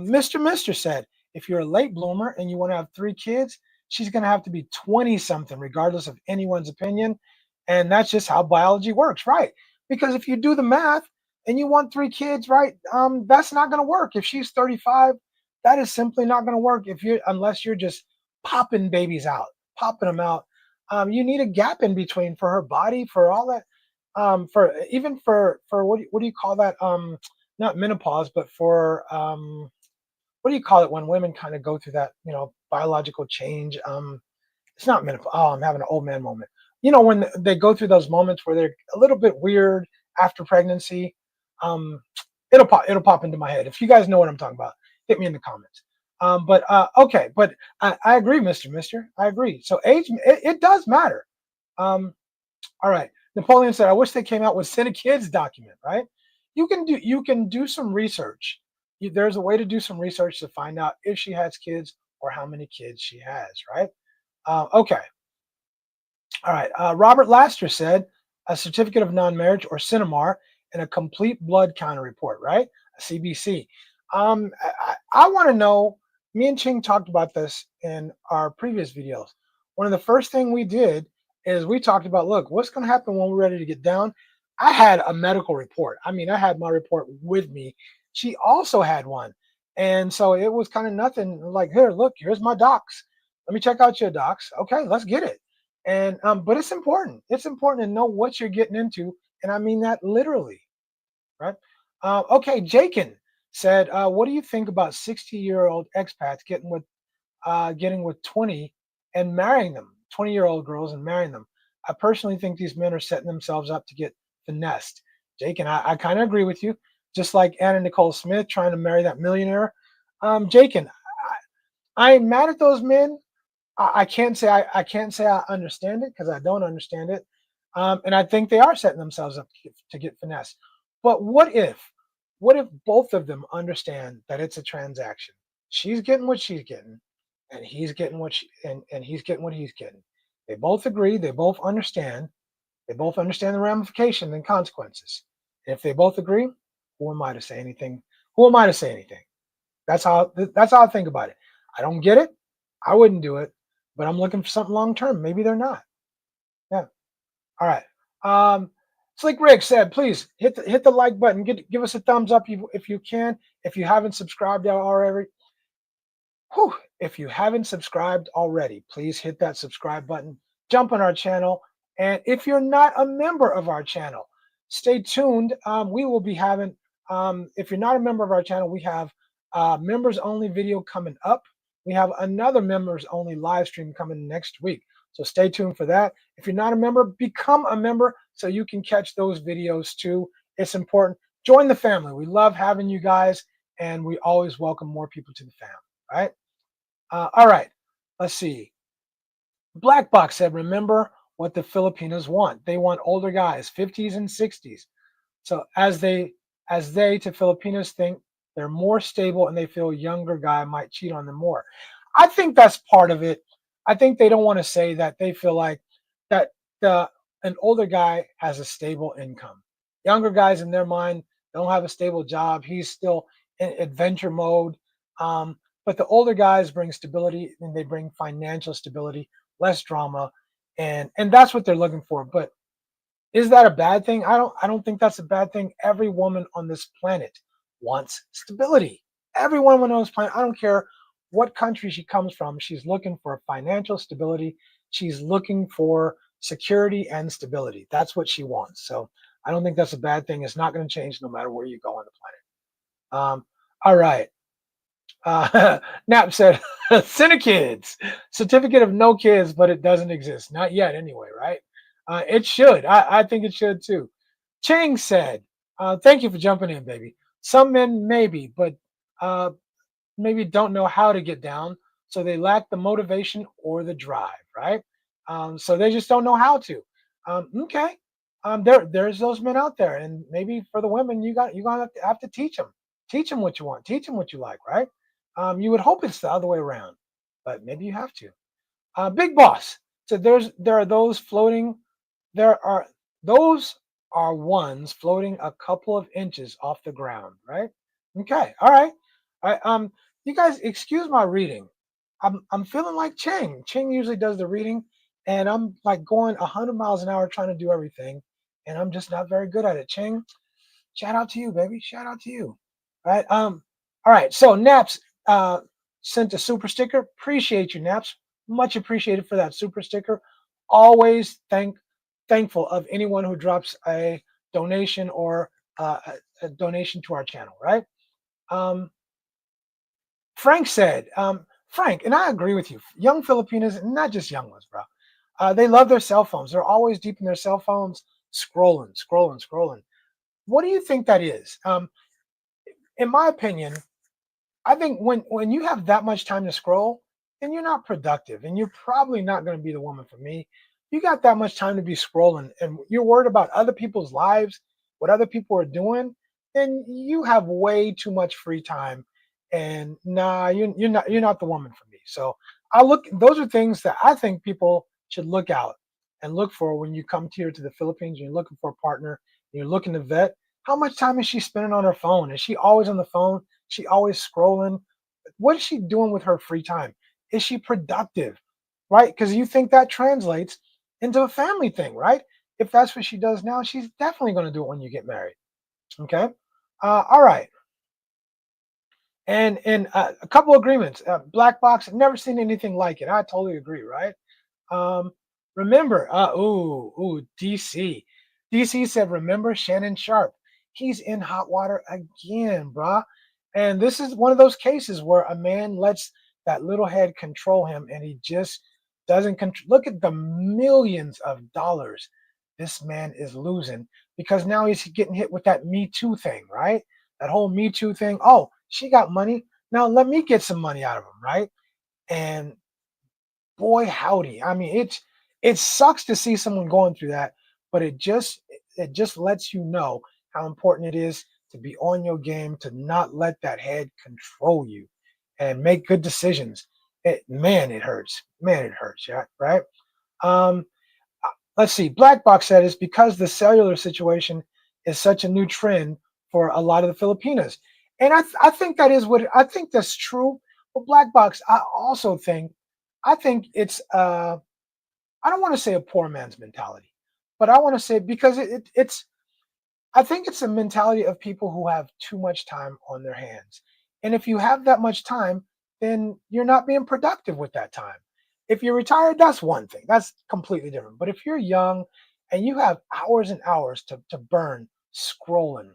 Mister said, if you're a late bloomer and you want to have 3 kids, she's going to have to be 20 something, regardless of anyone's opinion. And that's just how biology works, right? Because if you do the math and you want 3 kids, right, that's not going to work. If she's 35, that is simply not going to work unless you're just popping babies out, popping them out. You need a gap in between for her body, for all that, for even for what do you call that? Not menopause, but for what do you call it when women kind of go through that, biological change? It's not menopause. Oh, I'm having an old man moment. When they go through those moments where they're a little bit weird after pregnancy, it'll pop into my head. If you guys know what I'm talking about, hit me in the comments. Okay, but I agree, Mister. I agree. So age, it does matter. All right. Napoleon said, I wish they came out with send a kids document, right? You can do some research. There's a way to do some research to find out if she has kids or how many kids she has, right? Okay. All right. Robert Laster said a certificate of non-marriage or CINAMAR and a complete blood counter report, right? A CBC. I want to know, me and Ching talked about this in our previous videos. One of the first thing we did is we talked about, look, what's going to happen when we're ready to get down? I had a medical report. I mean, I had my report with me. She also had one. And so it was kind of nothing like, here, look, here's my docs. Let me check out your docs. Okay, let's get it. And but it's important. It's important to know what you're getting into. And I mean that literally, right? Okay, Jakin said, what do you think about 60-year-old expats getting with 20 and marrying them, 20-year-old girls and marrying them? I personally think these men are setting themselves up to get finessed. Jakin, I kind of agree with you. Just like Anna Nicole Smith trying to marry that millionaire. Jakin, I ain't mad at those men. I can't say I understand it because I don't understand it, and I think they are setting themselves up to get finesse. But what if both of them understand that it's a transaction? She's getting what she's getting, and he's getting and he's getting what he's getting. They both agree. They both understand. They both understand the ramifications and consequences. And if they both agree, who am I to say anything? Who am I to say anything? That's how I think about it. I don't get it. I wouldn't do it. But I'm looking for something long term. Maybe they're not. Yeah. All right. Slick Rick said, please hit the like button. Give us a thumbs up if you can. If you haven't subscribed already, please hit that subscribe button. Jump on our channel. And if you're not a member of our channel, stay tuned. We will be having, if you're not a member of our channel, we have members only video coming up. We have another members only live stream coming next week. So stay tuned for that. If you're not a member, become a member so you can catch those videos too. It's important. Join the family. We love having you guys, and we always welcome more people to the family, right? All right. Let's see. Black Box said, remember what the Filipinas want. They want older guys, 50s and 60s. So as they to Filipinas think they're more stable and they feel a younger guy might cheat on them more. I think that's part of it. I think they don't want to say that they feel like that an older guy has a stable income. Younger guys in their mind don't have a stable job. He's still in adventure mode. But the older guys bring stability and they bring financial stability, less drama, and that's what they're looking for. But is that a bad thing? I don't think that's a bad thing. Every woman on this planet wants stability. Every woman on this planet, I don't care what country she comes from, she's looking for financial stability. She's looking for security and stability. That's what she wants. So I don't think that's a bad thing. It's not going to change no matter where you go on the planet. All right. Knapp said, Kids, certificate of no kids, but it doesn't exist. Not yet anyway, right? It should. I think it should too. Chang said, thank you for jumping in, baby. Some men maybe, but uh, maybe don't know how to get down, so they lack the motivation or the drive, right? So they just don't know how to. Okay, there's those men out there, and maybe for the women, you're gonna have to teach them what you want, teach them what you like, right? You would hope it's the other way around, but maybe you have to. Big Boss. So there are those floating. There are those are ones floating a couple of inches off the ground, right? Okay, all right. All right. You guys, excuse my reading. I'm feeling like Ching. Ching usually does the reading, and I'm like going 100 miles an hour trying to do everything, and I'm just not very good at it. Ching, shout out to you, baby. Shout out to you. Right. All right. So Naps sent a super sticker. Appreciate you, Naps. Much appreciated for that super sticker. Always thankful of anyone who drops a donation or a donation to our channel. Right. Um, Frank said, Frank, and I agree with you. Young Filipinas, not just young ones, bro. They love their cell phones. They're always deep in their cell phones, scrolling. What do you think that is? In my opinion, I think when you have that much time to scroll, then you're not productive, and you're probably not going to be the woman for me. You got that much time to be scrolling, and you're worried about other people's lives, what other people are doing, then you have way too much free time. And nah, you're not the woman for me. So I look. Those are things that I think people should look out and look for when you come here to the Philippines. And you're looking for a partner. And you're looking to vet. How much time is she spending on her phone? Is she always on the phone? She always scrolling. What is she doing with her free time? Is she productive? Right? Because you think that translates into a family thing, right? If that's what she does now, she's definitely going to do it when you get married. Okay. All right. And a couple agreements. Black box. Never seen anything like it. I totally agree. Right. Um, remember, DC. DC said, remember Shannon Sharp. He's in hot water again, brah. And this is one of those cases where a man lets that little head control him and he just doesn't control. Look at the millions of dollars this man is losing because now he's getting hit with that Me Too thing, right? That whole Me Too thing. Oh, she got money. Now let me get some money out of him, right? And boy howdy, I mean it sucks to see someone going through that, but it just lets you know how important it is to be on your game, to not let that head control you and make good decisions. It hurts, yeah, right. um let's see, Black Box said it's because the cellular situation is such a new trend for a lot of the Filipinas, and I think that is what I think that's true. But Black Box, I think it's I don't want to say a poor man's mentality, but I want to say because it's I think it's a mentality of people who have too much time on their hands. And if you have that much time, then you're not being productive with that time. If you're retired, that's one thing. That's completely different. But if you're young and you have hours and hours to burn scrolling,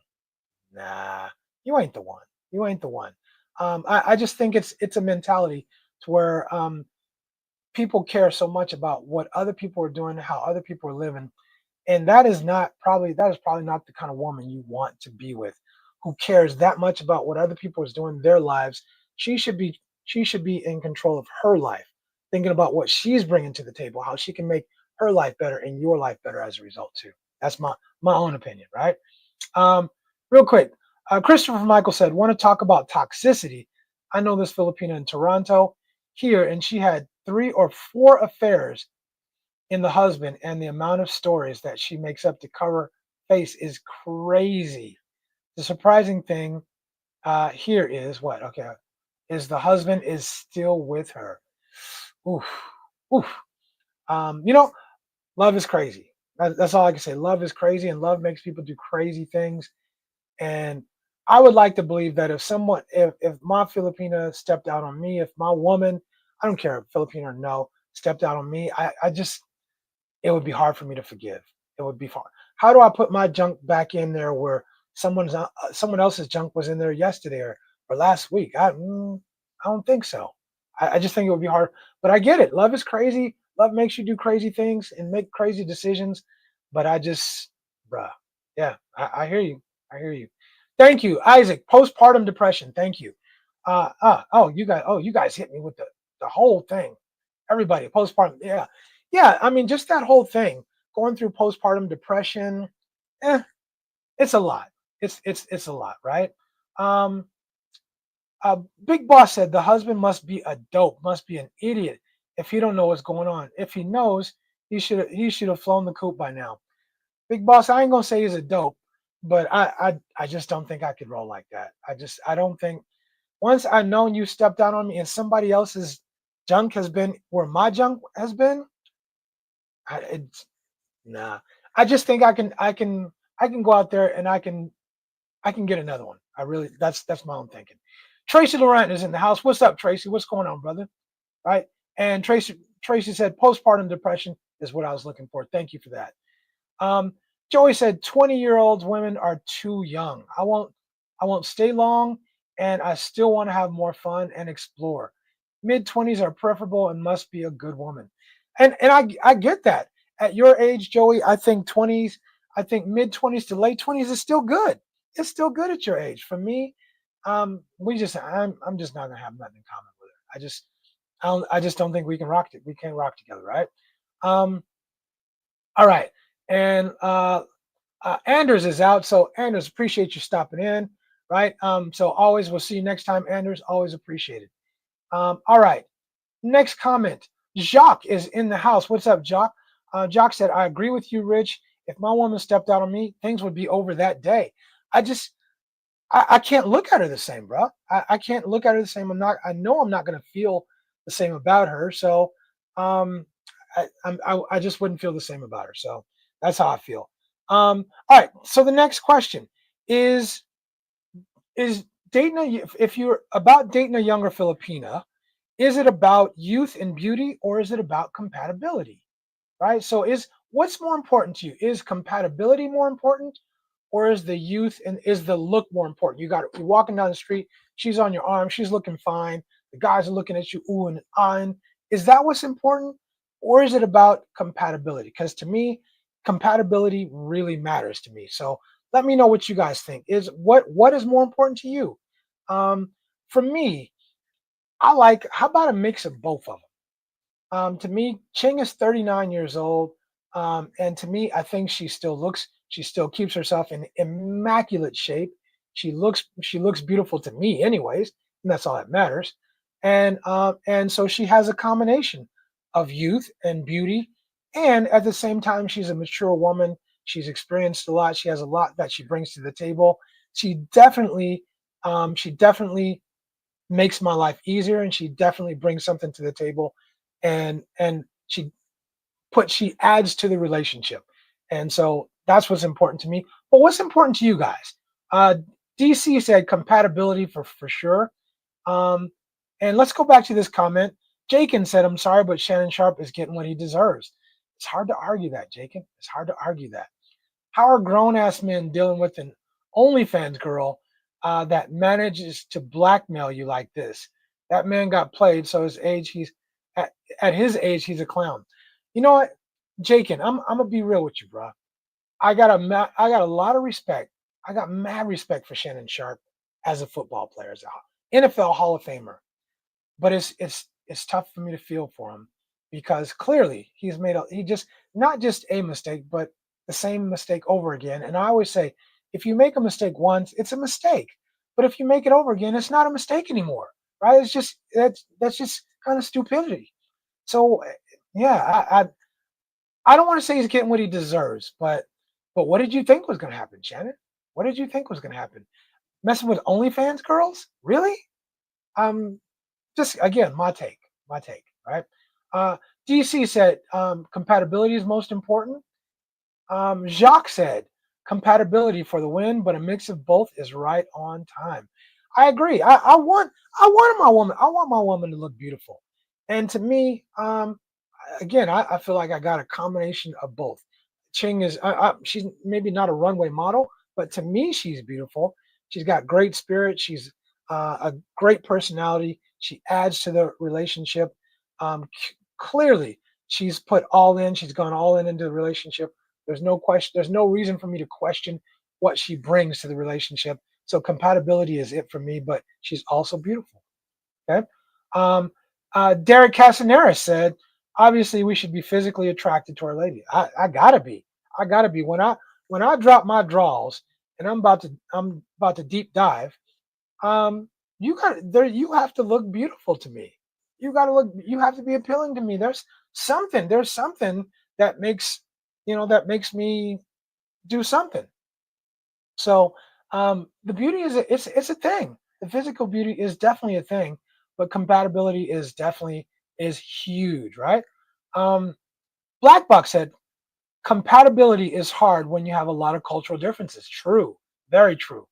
nah, you ain't the one. You ain't the one. I just think it's a mentality to where people care so much about what other people are doing, how other people are living, and that is probably not the kind of woman you want to be with, who cares that much about what other people is doing in their lives. She should be in control of her life, thinking about what she's bringing to the table, how she can make her life better and your life better as a result too. That's my own opinion, right? Um, real quick, Christopher Michael said, want to talk about toxicity. I know this Filipina in Toronto here, and she had 3 or 4 affairs in the husband, and the amount of stories that she makes up to cover face is crazy. The surprising thing here is what? Okay, is the husband is still with her. Oof, oof. You know, love is crazy. That's all I can say. Love is crazy, and love makes people do crazy things. And I would like to believe that if my Filipina stepped out on me, if my woman, I don't care if Filipino or no, stepped out on me, I just it would be hard for me to forgive. It would be hard. How do I put my junk back in there where someone else's junk was in there yesterday or last week? I don't think so. I just think it would be hard. But I get it. Love is crazy. Love makes you do crazy things and make crazy decisions. But bruh, Yeah, I hear you. I hear you. Thank you, Isaac. Postpartum depression. Thank you. You guys hit me with the whole thing. Everybody, postpartum. Yeah, yeah. I mean, just that whole thing. Going through postpartum depression. Eh, it's a lot. It's a lot, right? Um, Big Boss said the husband must be a dope, must be an idiot if he don't know what's going on. If he knows, he should have flown the coop by now. Big Boss, I ain't gonna say he's a dope, but I just don't think I could roll like that. I don't think once I've known you stepped out on me and somebody else's junk has been where my junk has been, it's nah. I just think I can go out there and I can get another one. I really that's my own thinking. Tracy Laurent is in the house. What's up, Tracy? What's going on, brother? Right? And Tracy said postpartum depression is what I was looking for. Thank you for that. Um, Joey said 20-year-olds women are too young. I won't stay long and I still want to have more fun and explore. Mid-20s are preferable and must be a good woman. And I get that. At your age, Joey, I think 20s, I think mid-20s to late 20s is still good. It's still good at your age. For me, I'm just not gonna have nothing in common with her. I just don't think we can rock together, right? Um, all right. And Anders is out. So Anders, appreciate you stopping in, right? So always we'll see you next time, Anders. Always appreciated. All right. Next comment. Jacques is in the house. What's up, Jacques? Jacques said, I agree with you, Rich. If my woman stepped out on me, things would be over that day. I just I can't look at her the same, bro. I can't look at her the same. I know I'm not gonna feel the same about her. So um I just wouldn't feel the same about her. So that's how I feel. All right. So the next question is is if you're about dating a younger Filipina, is it about youth and beauty or is it about compatibility? Right? So is what's more important to you? Is compatibility more important or is the youth and is the look more important? You're walking down the street, she's on your arm, she's looking fine, the guys are looking at you, ooh and on. Is that what's important? Or is it about compatibility? Because to me, compatibility really matters to me. So let me know what you guys think. What is more important to you? Um, for me, I like how about a mix of both of them? To me, Ching is 39 years old. And to me, I think she still keeps herself in immaculate shape. She looks beautiful to me, anyways, and that's all that matters. And so she has a combination of youth and beauty, and at the same time, she's a mature woman. She's experienced a lot. She has a lot that she brings to the table. She definitely makes my life easier, and she definitely brings something to the table, and she adds to the relationship, and so that's what's important to me. But what's important to you guys? uh DC said compatibility for sure. um and let's go back to this comment. Jakin said, I'm sorry, but Shannon Sharp is getting what he deserves. It's hard to argue that, Jakin. It's hard to argue that. How are grown ass men dealing with an OnlyFans girl that manages to blackmail you like this? That man got played, so at, at his age he's a clown. You know what, Jakin? I'm gonna be real with you, bro. I got a lot of respect. I got mad respect for Shannon Sharp as a football player, as a NFL Hall of Famer. But it's tough for me to feel for him because clearly he just not just a mistake, but the same mistake over again. And I always say, if you make a mistake once, it's a mistake. But if you make it over again, it's not a mistake anymore, right? That's just kind of stupidity. So yeah, I don't want to say he's getting what he deserves, but what did you think was going to happen, Shannon? What did you think was going to happen? Messing with OnlyFans girls, really? Um, just again, my take, right? Uh, DC said compatibility is most important. Jacques said compatibility for the win, but a mix of both is right on time. I agree. I want my woman to look beautiful, and to me, again, I feel like I got a combination of both. Ching is she's maybe not a runway model, but to me, she's beautiful. She's got great spirit. She's a great personality. She adds to the relationship. Clearly, she's put all in. She's gone all in into the relationship There's no question. There's no reason for me to question what she brings to the relationship. So compatibility is it for me, but she's also beautiful. Okay. Um, Derek Casaneras said, obviously we should be physically attracted to our lady. I gotta be. I gotta be. When I drop my draws and I'm about to deep dive, you got there. You have to look beautiful to me. You got to look. You have to be appealing to me. There's something. There's something that makes that makes me do something. So the beauty it's a thing. The physical beauty is definitely a thing, but compatibility is huge, right? Um, Black Box said compatibility is hard when you have a lot of cultural differences. True, very true.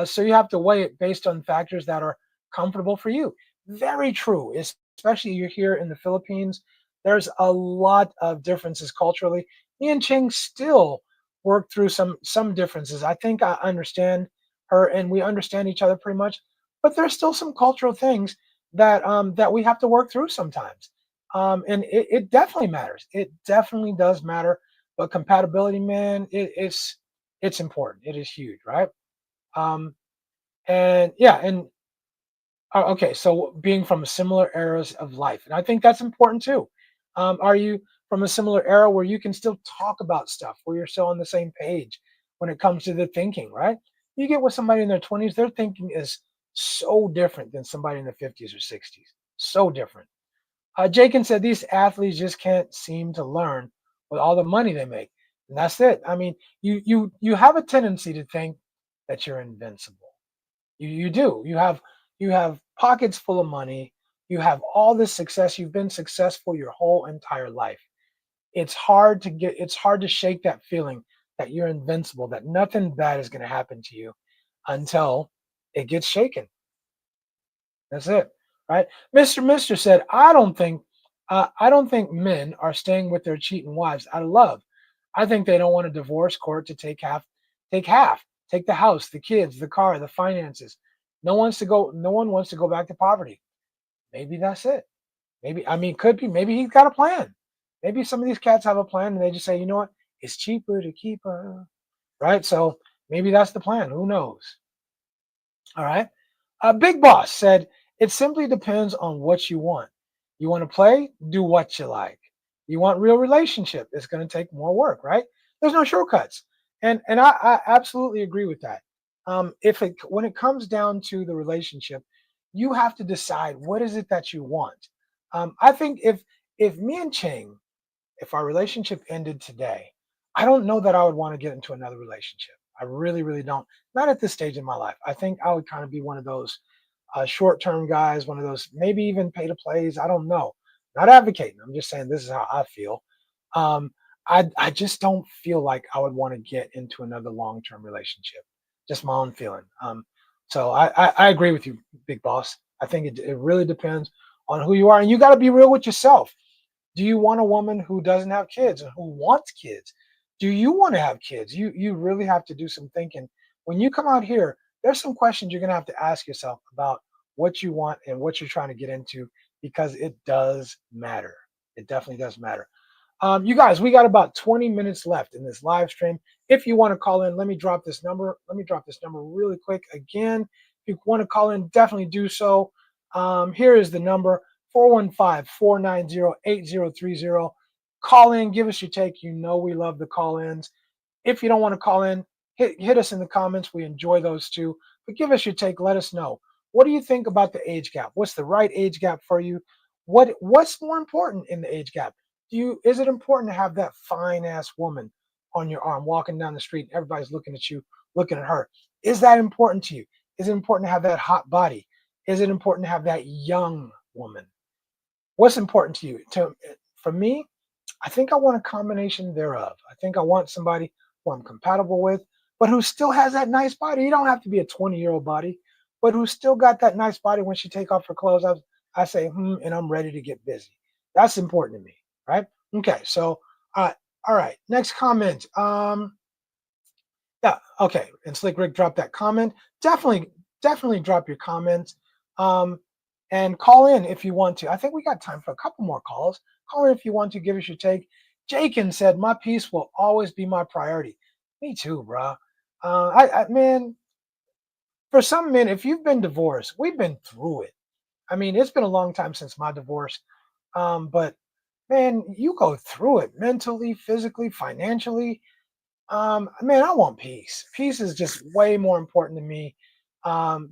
So you have to weigh it based on factors that are comfortable for you. Very true. Especially you're here in the Philippines. There's a lot of differences culturally. Me and Ching still work through some differences. I think I understand her, and we understand each other pretty much. But there's still some cultural things that we have to work through sometimes. And it definitely matters. It definitely does matter, but compatibility, man, it's important. It is huge, right? Um, and yeah, and okay, so being from similar eras of life, and I think that's important too. Are you from a similar era where you can still talk about stuff, where you're still on the same page when it comes to the thinking, right? You get with somebody in their 20s, their thinking is so different than somebody in the 50s or 60s. So different. Jakin said these athletes just can't seem to learn with all the money they make, and that's it. I mean, you have a tendency to think that you're invincible. You do. You have pockets full of money. You have all this success. You've been successful your whole entire life. It's hard to shake that feeling that you're invincible, that nothing bad is going to happen to you until it gets shaken. That's it, right? Mr. said, I don't think men are staying with their cheating wives out of love. I think they don't want a divorce court to take the house, the kids, the car, the finances. No one wants to go back to poverty. Maybe that's it. Maybe, I mean, could be, maybe he's got a plan. Maybe some of these cats have a plan and they just say, you know what? It's cheaper to keep her, right? So maybe that's the plan. Who knows? All right. Big Boss said, it simply depends on what you want. You want to play? Do what you like. You want real relationship? It's going to take more work, right? There's no shortcuts. And I absolutely agree with that. When it comes down to the relationship, you have to decide what is it that you want. I think if me and Ching, if our relationship ended today, I don't know that I would want to get into another relationship. I really, really don't. Not at this stage in my life. I think I would kind of be one of those short-term guys, one of those maybe even pay to plays. I don't know. Not advocating. I'm just saying this is how I feel. Um, I just don't feel like I would want to get into another long-term relationship. Just my own feeling. So I agree with you, Big Boss. I think it really depends on who you are, and you got to be real with yourself. Do you want a woman who doesn't have kids and who wants kids? Do you want to have kids? You really have to do some thinking. When you come out here, there's some questions you're gonna have to ask yourself about what you want and what you're trying to get into because it does matter. It definitely does matter. You guys, we got about 20 minutes left in this live stream. If you want to call in, let me drop this number. Let me drop this number really quick again. If you want to call in, definitely do so. Here is the number 415-490-8030. Call in, give us your take. You know we love the call-ins. If you don't want to call in, hit us in the comments. We enjoy those too. But give us your take. Let us know. What do you think about the age gap? What's the right age gap for you? What's more important in the age gap? Is it important to have that fine ass woman on your arm walking down the street and everybody's looking at you, looking at her? Is that important to you? Is it important to have that hot body? Is it important to have that young woman? What's important to you? For me, I think I want a combination thereof. I think I want somebody who I'm compatible with, but who still has that nice body. You don't have to be a 20-year-old body, but who still got that nice body when she take off her clothes. I say, and I'm ready to get busy. That's important to me, right? Okay, so all right. Next comment. Yeah, okay. And Slick Rick dropped that comment. Definitely drop your comments. And call in if you want to. I think we got time for a couple more calls. Call in if you want to give us your take. Jakin said, my peace will always be my priority. Me too, bro. Man, for some men, if you've been divorced, we've been through it. I mean, it's been a long time since my divorce. But man, you go through it mentally, physically, financially. Man, I want peace. Peace is just way more important to me.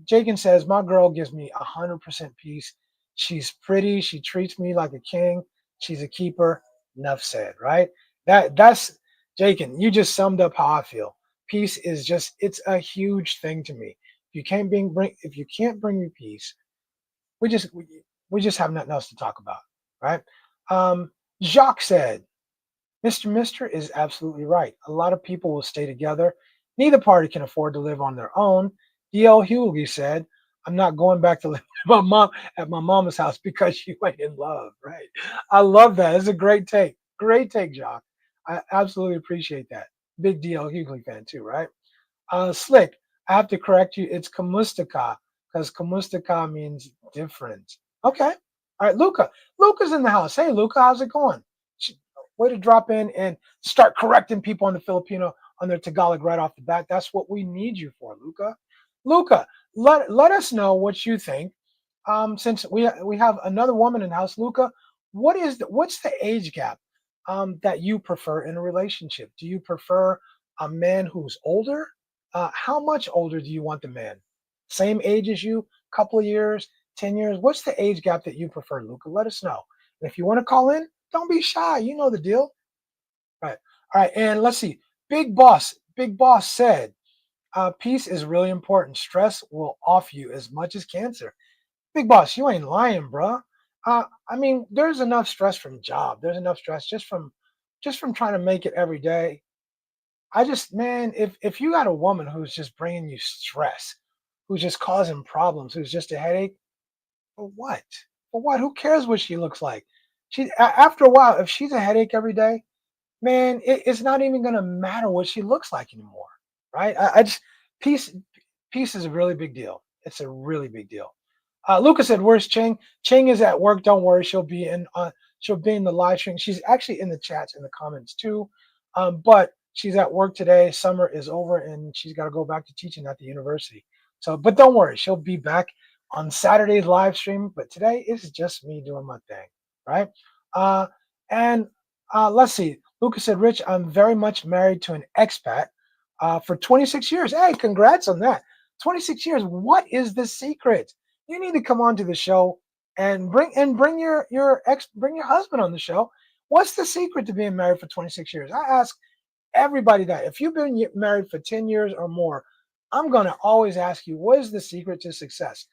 Jakin says, my girl gives me 100% peace. She's pretty. She treats me like a king. She's a keeper. Enough said, right? That's Jakin. You just summed up how I feel. Peace is just, it's a huge thing to me. If you can't bring me peace, we just have nothing else to talk about, right? Jacques said, Mr. is absolutely right. A lot of people will stay together. Neither party can afford to live on their own. D.L. Hughley said, I'm not going back to live with my mom at my mama's house because you ain't in love, right? I love that. It's a great take. Great take, Jacques. I absolutely appreciate that. Big D.L. Hughley fan too, right? Slick, I have to correct you. It's Kamustaka because Kamustaka means different. Okay. All right, Luca. Luca's in the house. Hey, Luca, how's it going? Way to drop in and start correcting people on the Filipino on their Tagalog right off the bat. That's what we need you for, Luca. Luca, let us know what you think. Since we have another woman in the house, Luca, what's the age gap that you prefer in a relationship? Do you prefer a man who's older? How much older do you want the man? Same age as you? Couple of years? 10 years? What's the age gap that you prefer, Luca? Let us know. And if you want to call in, don't be shy. You know the deal. All right. All right. And let's see. Big Boss said, peace is really important. Stress will off you as much as cancer. Big Boss, you ain't lying, bro. I mean, there's enough stress from job. There's enough stress just from trying to make it every day. I just, man, if you got a woman who's just bringing you stress, who's just causing problems, who's just a headache, for what? For what? Who cares what she looks like? After a while, if she's a headache every day, man, it's not even gonna matter what she looks like anymore, right? I just peace peace is a really big deal. It's a really big deal. Lucas said, "Where's Cheng? Cheng is at work. Don't worry, she'll be in the live stream. She's actually in the chats in the comments too, but she's at work today. Summer is over, and she's got to go back to teaching at the university. So, but don't worry, she'll be back on Saturday's live stream. But today is just me doing my thing, right? Uh, and let's see. Lucas said, Rich, I'm very much married to an expat for 26 years. Hey, congrats on that. 26 years. What is the secret? You need to come on to the show and bring your husband on the show. What's the secret to being married for 26 years? I ask everybody that. If you've been married for 10 years or more, I'm going to always ask you, what is the secret to success?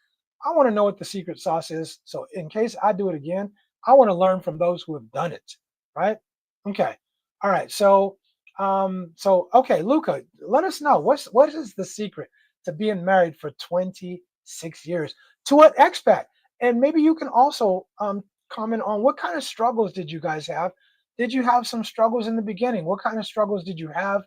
I want to know what the secret sauce is. So in case I do it again, I want to learn from those who have done it, right? Okay. All right. So okay, Luca, let us know what is the secret to being married for 26 years to an expat, and maybe you can also comment on what kind of struggles did you guys have? Did you have some struggles in the beginning? What kind of struggles did you have,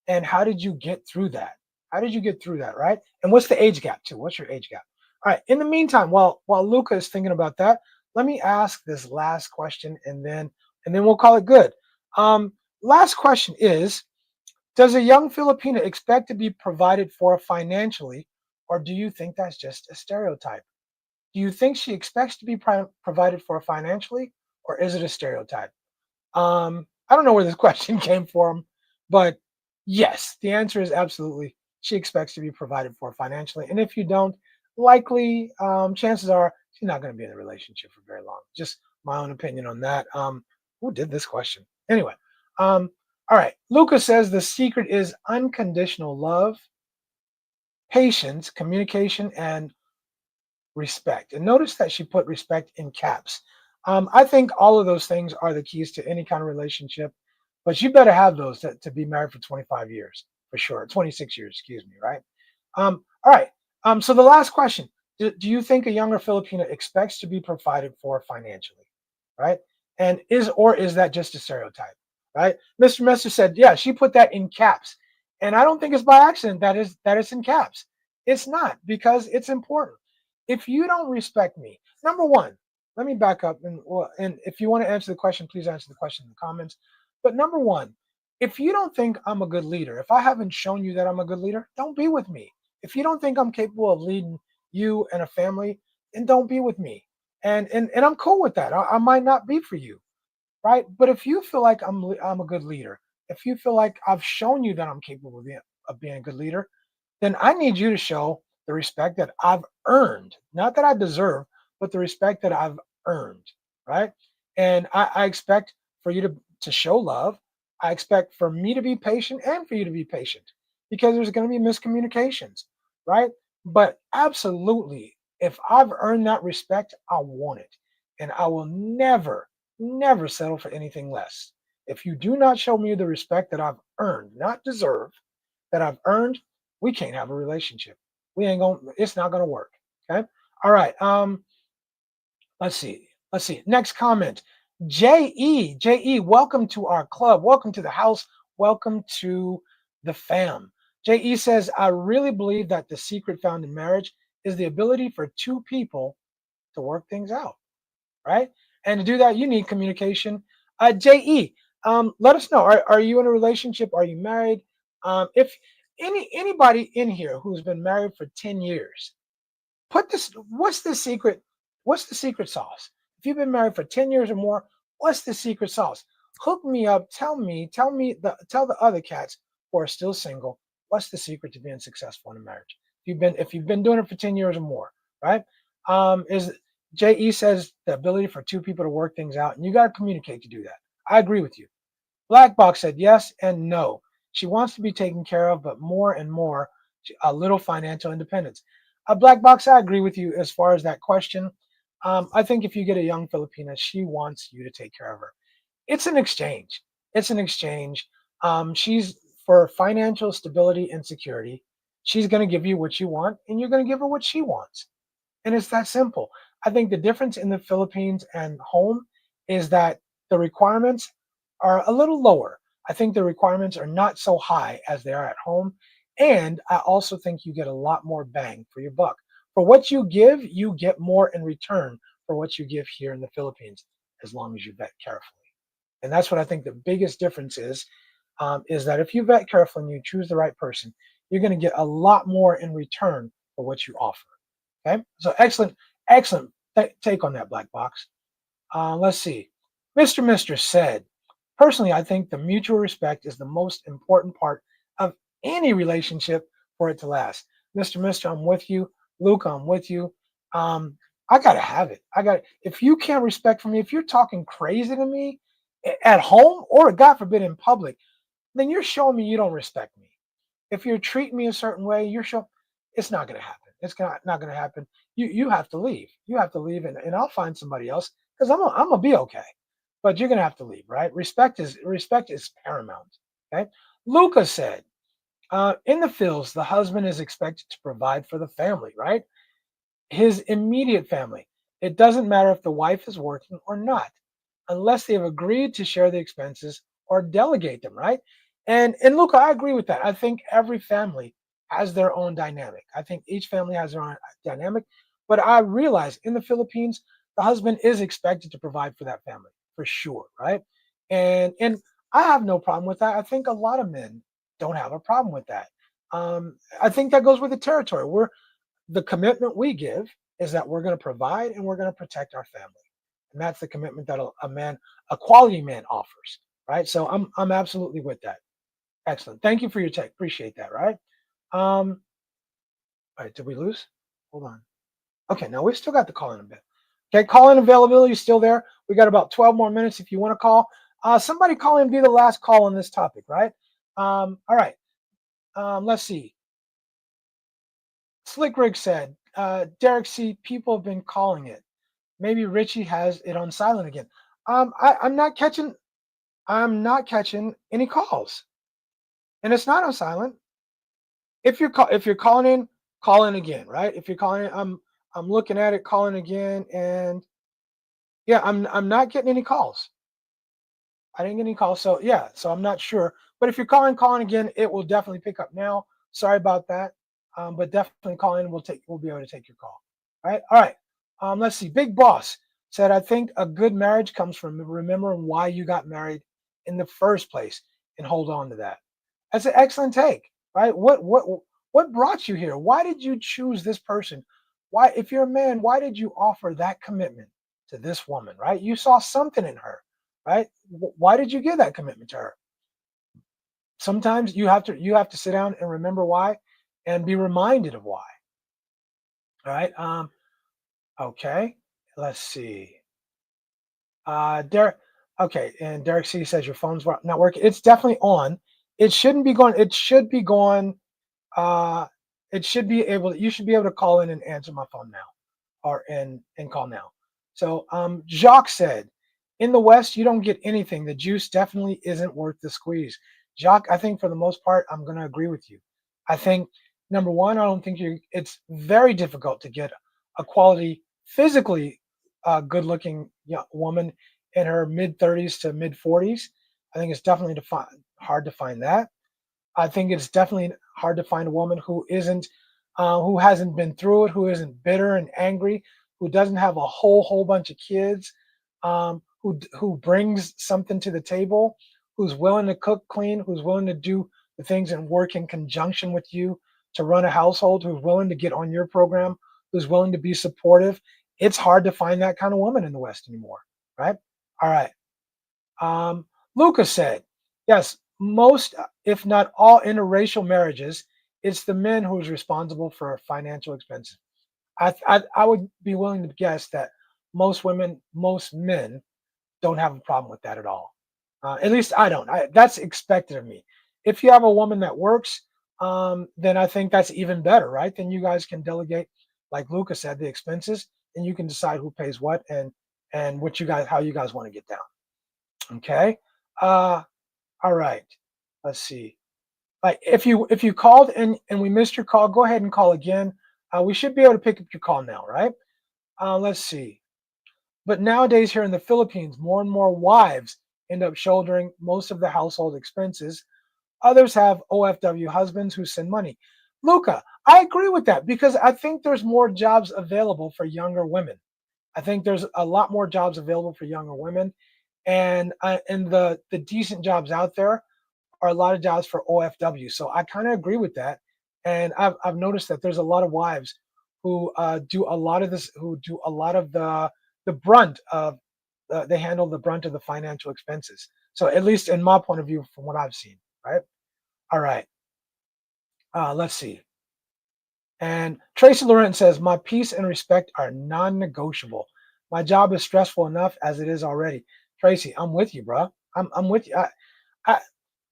and how did you get through that? How did you get through that, right? And what's the age gap too? What's your age gap? All right. In the meantime, while Luca is thinking about that, let me ask this last question, and then we'll call it good. Last question is, does a young Filipina expect to be provided for financially, or do you think that's just a stereotype? Do you think she expects to be provided for financially, or is it a stereotype? I don't know where this question came from, but yes, the answer is absolutely. She expects to be provided for financially, and if you don't, likely chances are she's not going to be in a relationship for very long. Just my own opinion on that. Who did this question? Anyway, all right. Lucas says the secret is unconditional love, patience, communication, and respect. And notice that she put respect in caps. I think all of those things are the keys to any kind of relationship, but you better have those to be married for 25 years for sure, 26 years, excuse me, right? All right. So the last question, do you think a younger Filipina expects to be provided for financially, right? And is that just a stereotype, right? Mr. Messer said, yeah, she put that in caps. And I don't think it's by accident that it's in caps. It's not, because it's important. If you don't respect me, number one, let me back up, and if you want to answer the question, please answer the question in the comments. But number one, if you don't think I'm a good leader, if I haven't shown you that I'm a good leader, don't be with me. If you don't think I'm capable of leading you and a family, then don't be with me. And I'm cool with that. I might not be for you, right? But if you feel like I'm a good leader, if you feel like I've shown you that I'm capable of being a good leader, then I need you to show the respect that I've earned, not that I deserve, but the respect that I've earned, right? And I expect for you to show love. I expect for me to be patient and for you to be patient because there's going to be miscommunications, right? But absolutely, if I've earned that respect, I want it. And I will never settle for anything less. If you do not show me the respect that I've earned, not deserve, that I've earned, we can't have a relationship. We ain't going to it's not gonna work. Okay. All right. Let's see. Let's see. Next comment. JE, welcome to our club. Welcome to the house. Welcome to the fam. JE says, I really believe that the secret found in marriage is the ability for two people to work things out, right? And to do that, you need communication. JE, let us know. Are you in a relationship? Are you married? If anybody in here who's been married for 10 years, put this, what's the secret sauce? If you've been married for 10 years or more, what's the secret sauce? Hook me up, tell the other cats who are still single, what's the secret to being successful in a marriage? If you've been doing it for 10 years or more, right? Is JE says the ability for two people to work things out, and you got to communicate to do that. I agree with you. Black Box said yes and no. She wants to be taken care of, but more and more, a little financial independence. Black Box, I agree with you as far as that question. I think if you get a young Filipina, she wants you to take care of her. It's an exchange. It's an exchange. She's for financial stability and security. She's going to give you what you want, and you're going to give her what she wants. And it's that simple. I think the difference in the Philippines and home is that the requirements are a little lower. I think the requirements are not so high as they are at home. And I also think you get a lot more bang for your buck. For what you give, you get more in return for what you give here in the Philippines, as long as you vet carefully. And that's what I think the biggest difference is that if you vet carefully and you choose the right person, you're going to get a lot more in return for what you offer. Okay, so excellent take on that, Black Box. Let's see. Mr. said, personally, I think the mutual respect is the most important part of any relationship for it to last. Mr. I'm with you. Luca, I'm with you. I gotta have it. If you can't respect for me, if you're talking crazy to me at home or God forbid in public, then you're showing me you don't respect me. If you're treating me a certain way, you're showing it's not gonna happen. Not gonna happen. You have to leave. You have to leave, and I'll find somebody else because I'm gonna be okay. But you're gonna have to leave, right? Respect is paramount. Okay. Luca said, in the fields, the husband is expected to provide for the family, right? His immediate family. It doesn't matter if the wife is working or not, unless they have agreed to share the expenses or delegate them, right? And Luca, I agree with that. I think every family has their own dynamic. I think each family has their own dynamic. But I realize in the Philippines, the husband is expected to provide for that family for sure, right? And I have no problem with that. I think a lot of men don't have a problem with that. I think that goes with the territory. The commitment we give is that we're going to provide and we're going to protect our family, and that's the commitment that a quality man offers, right? So I'm absolutely with that. Excellent. Thank you for your take. Appreciate that. Right. All right. Did we lose? Hold on. Okay. Now we've still got the call in a bit. Okay. Call in availability is still there. We got about 12 more minutes if you want to call. Somebody call in, be the last call on this topic. Right. All right. Let's see. Slick Rick said, Derek, see, people have been calling it. Maybe Richie has it on silent again. I'm not catching any calls, and it's not on silent. If you're calling in, call in again, right? If you're calling in, I'm looking at it, calling again, and yeah, I'm not getting any calls. I didn't get any calls, so yeah, so I'm not sure. But if you're calling again, it will definitely pick up now. Sorry about that, but definitely call in. We'll be able to take your call. All right. Let's see. Big Boss said, I think a good marriage comes from remembering why you got married in the first place and hold on to that. That's an excellent take, right? What brought you here? Why did you choose this person? Why, if you're a man, why did you offer that commitment to this woman, right? You saw something in her, right? Why did you give that commitment to her? Sometimes you have to sit down and remember why and be reminded of why. All right. Okay. Let's see. Derek. Okay, and Derek C says your phone's not working. It's definitely on. It shouldn't be going. It should be going. It should be able. You should be able to call in and answer my phone now, or and call now. So, Jacques said, in the West, you don't get anything. The juice definitely isn't worth the squeeze. Jacques, I think for the most part, I'm going to agree with you. I think number one, I don't think it's very difficult to get a quality, physically good-looking young woman in her mid 30s to mid 40s. I think it's definitely hard to find that. I think it's definitely hard to find a woman who hasn't been through it, who isn't bitter and angry, who doesn't have a whole bunch of kids, who brings something to the table, who's willing to cook, clean, who's willing to do the things and work in conjunction with you to run a household, who's willing to get on your program, who's willing to be supportive. It's hard to find that kind of woman in the West anymore, right? All right. Lucas said, yes, most, if not all interracial marriages, it's the men who's responsible for financial expenses. I would be willing to guess that most men don't have a problem with that at all. At least I don't. That's expected of me. If you have a woman that works, then I think that's even better, right? Then you guys can delegate, like Lucas said, the expenses, and you can decide who pays what and how you guys want to get down. Okay. All right. Let's see. Like if you called and we missed your call, go ahead and call again. We should be able to pick up your call now, right? Let's see. But nowadays here in the Philippines, more and more wives end up shouldering most of the household expenses. Others have OFW husbands who send money. Luca, I agree with that because I think there's more jobs available for younger women. I think there's a lot more jobs available for younger women, and the decent jobs out there are a lot of jobs for OFW. So I kind of agree with that, and I've noticed that there's a lot of wives who do a lot of this, who do a lot of the brunt of they handle the brunt of the financial expenses. So at least in my point of view, from what I've seen, right? All right. Let's see. And Tracy Laurent says, my peace and respect are non-negotiable. My job is stressful enough as it is already. Tracy, I'm with you, bro. I'm with you.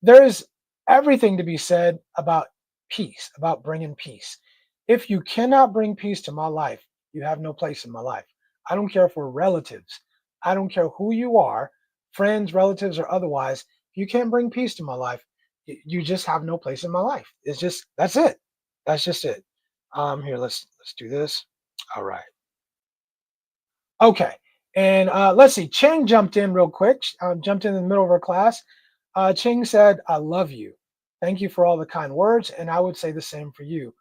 There is everything to be said about peace, about bringing peace. If you cannot bring peace to my life, you have no place in my life. I don't care if we're relatives. I don't care who you are, friends, relatives, or otherwise. If you can't bring peace to my life, you just have no place in my life. It's just, that's it. That's just it. Here, let's do this. All right. Okay. And let's see. Cheng jumped in real quick. Jumped in the middle of our class. Cheng said, I love you. Thank you for all the kind words. And I would say the same for you.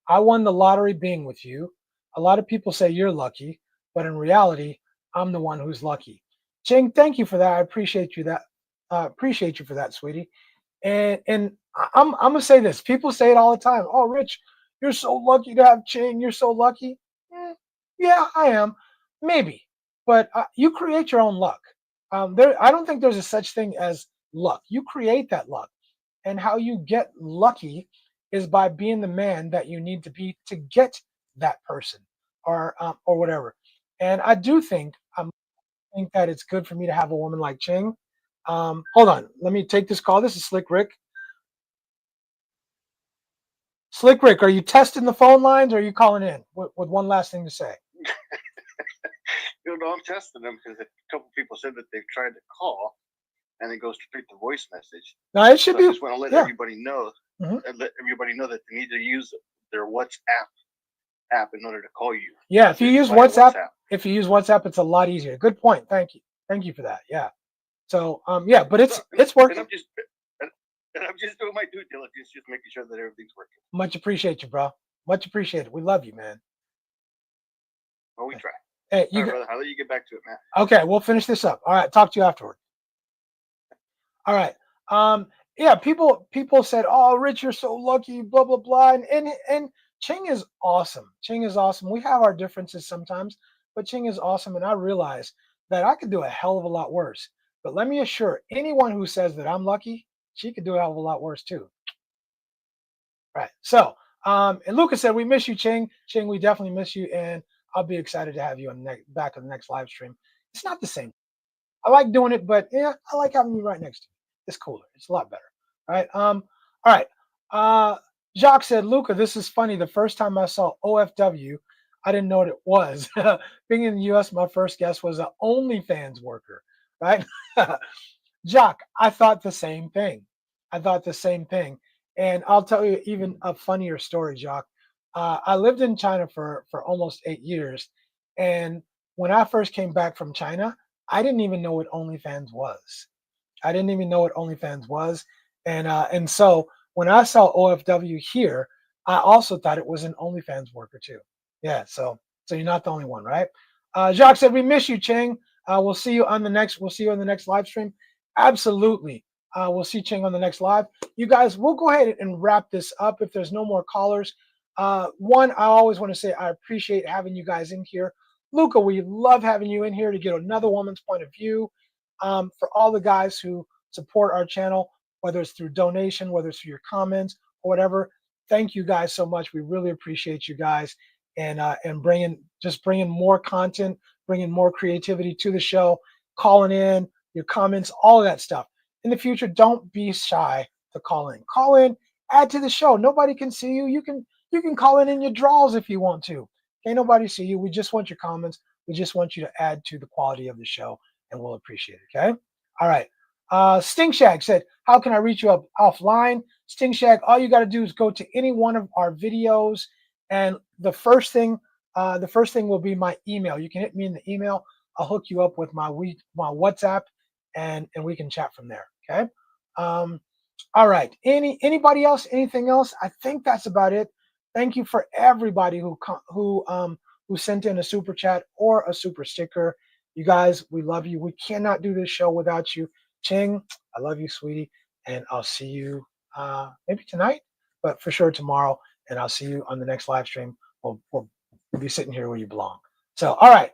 I won the lottery being with you. A lot of people say you're lucky, but in reality, I'm the one who's lucky. Cheng, thank you for that. I appreciate you that. Appreciate you for that, sweetie. And I'm gonna say this. People say it all the time. Oh, Rich, you're so lucky to have Cheng. You're so lucky. Yeah, I am. Maybe, but you create your own luck. I don't think there's a such thing as luck. You create that luck, and how you get lucky is by being the man that you need to be to get that person, or whatever. And I do think that it's good for me to have a woman like Cheng. Hold on, let me take this call. This is Slick Rick. Slick Rick, are you testing the phone lines, or are you calling in with one last thing to say? I'm testing them because a couple people said that they've tried to call, and it goes straight to voice message. No, it should be. I just want to let everybody know, let everybody know that they need to use their WhatsApp app in order to call you. Yeah, if you use WhatsApp, it's a lot easier. Good point. Thank you for that. Yeah. So yeah, but it's working. And I'm just doing my due diligence, just making sure that everything's working. Much appreciate you, bro. Much appreciated. We love you, man. Well, we try. Hey, brother, I'll let you get back to it, man. Okay, we'll finish this up. All right, talk to you afterward. All right. Yeah, people said, "Oh, Rich, you're so lucky," blah blah blah. And Ching is awesome. Ching is awesome. We have our differences sometimes, but Ching is awesome. And I realize that I could do a hell of a lot worse. But let me assure anyone who says that I'm lucky, she could do a hell of a lot worse too. Right. So, and Lucas said, "We miss you, Ching. Ching, we definitely miss you, and I'll be excited to have you on back on the next live stream." It's not the same. I like doing it, but yeah, I like having you right next to me. It's cooler. It's a lot better. All right. All right. Jacques said, Luca, this is funny. The first time I saw OFW, I didn't know what it was. Being in the US, my first guess was an OnlyFans worker. Right? Jacques, I thought the same thing. I thought the same thing. And I'll tell you even a funnier story, Jacques. I lived in China for almost 8 years. And when I first came back from China, I didn't even know what OnlyFans was. I didn't even know what OnlyFans was. And so when I saw OFW here, I also thought it was an OnlyFans worker too. Yeah, so you're not the only one, right? Jacques said, "We miss you, Ching. We'll see you on the next live stream." Absolutely. We'll see Ching on the next live. You guys, we'll go ahead and wrap this up if there's no more callers. One, I always want to say I appreciate having you guys in here. Luca, we love having you in here to get another woman's point of view. For all the guys who support our channel, whether it's through donation, whether it's through your comments or whatever, thank you guys so much. We really appreciate you guys and bringing more content, bringing more creativity to the show, calling in your comments, all of that stuff. In the future, don't be shy to call in. Call in, add to the show. Nobody can see you. You can call in your draws if you want to. Can't nobody see you. We just want your comments. We just want you to add to the quality of the show, and we'll appreciate it. Okay. All right. Sting Shag said, "How can I reach you up offline?" Sting Shag, all you got to do is go to any one of our videos, and the first thing will be my email. You can hit me in the email. I'll hook you up with my WhatsApp, and we can chat from there. Okay. All right. Anybody else? Anything else? I think that's about it. Thank you for everybody who sent in a super chat or a super sticker. You guys, we love you. We cannot do this show without you. Ching, I love you, sweetie, and I'll see you maybe tonight, but for sure tomorrow. And I'll see you on the next live stream. We'll be sitting here where you belong. So, all right.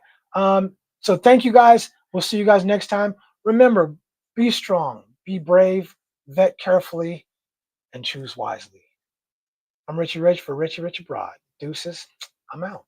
So thank you guys. We'll see you guys next time. Remember, be strong, be brave, vet carefully, and choose wisely. I'm Richie Rich for Richie Rich Abroad. Deuces, I'm out.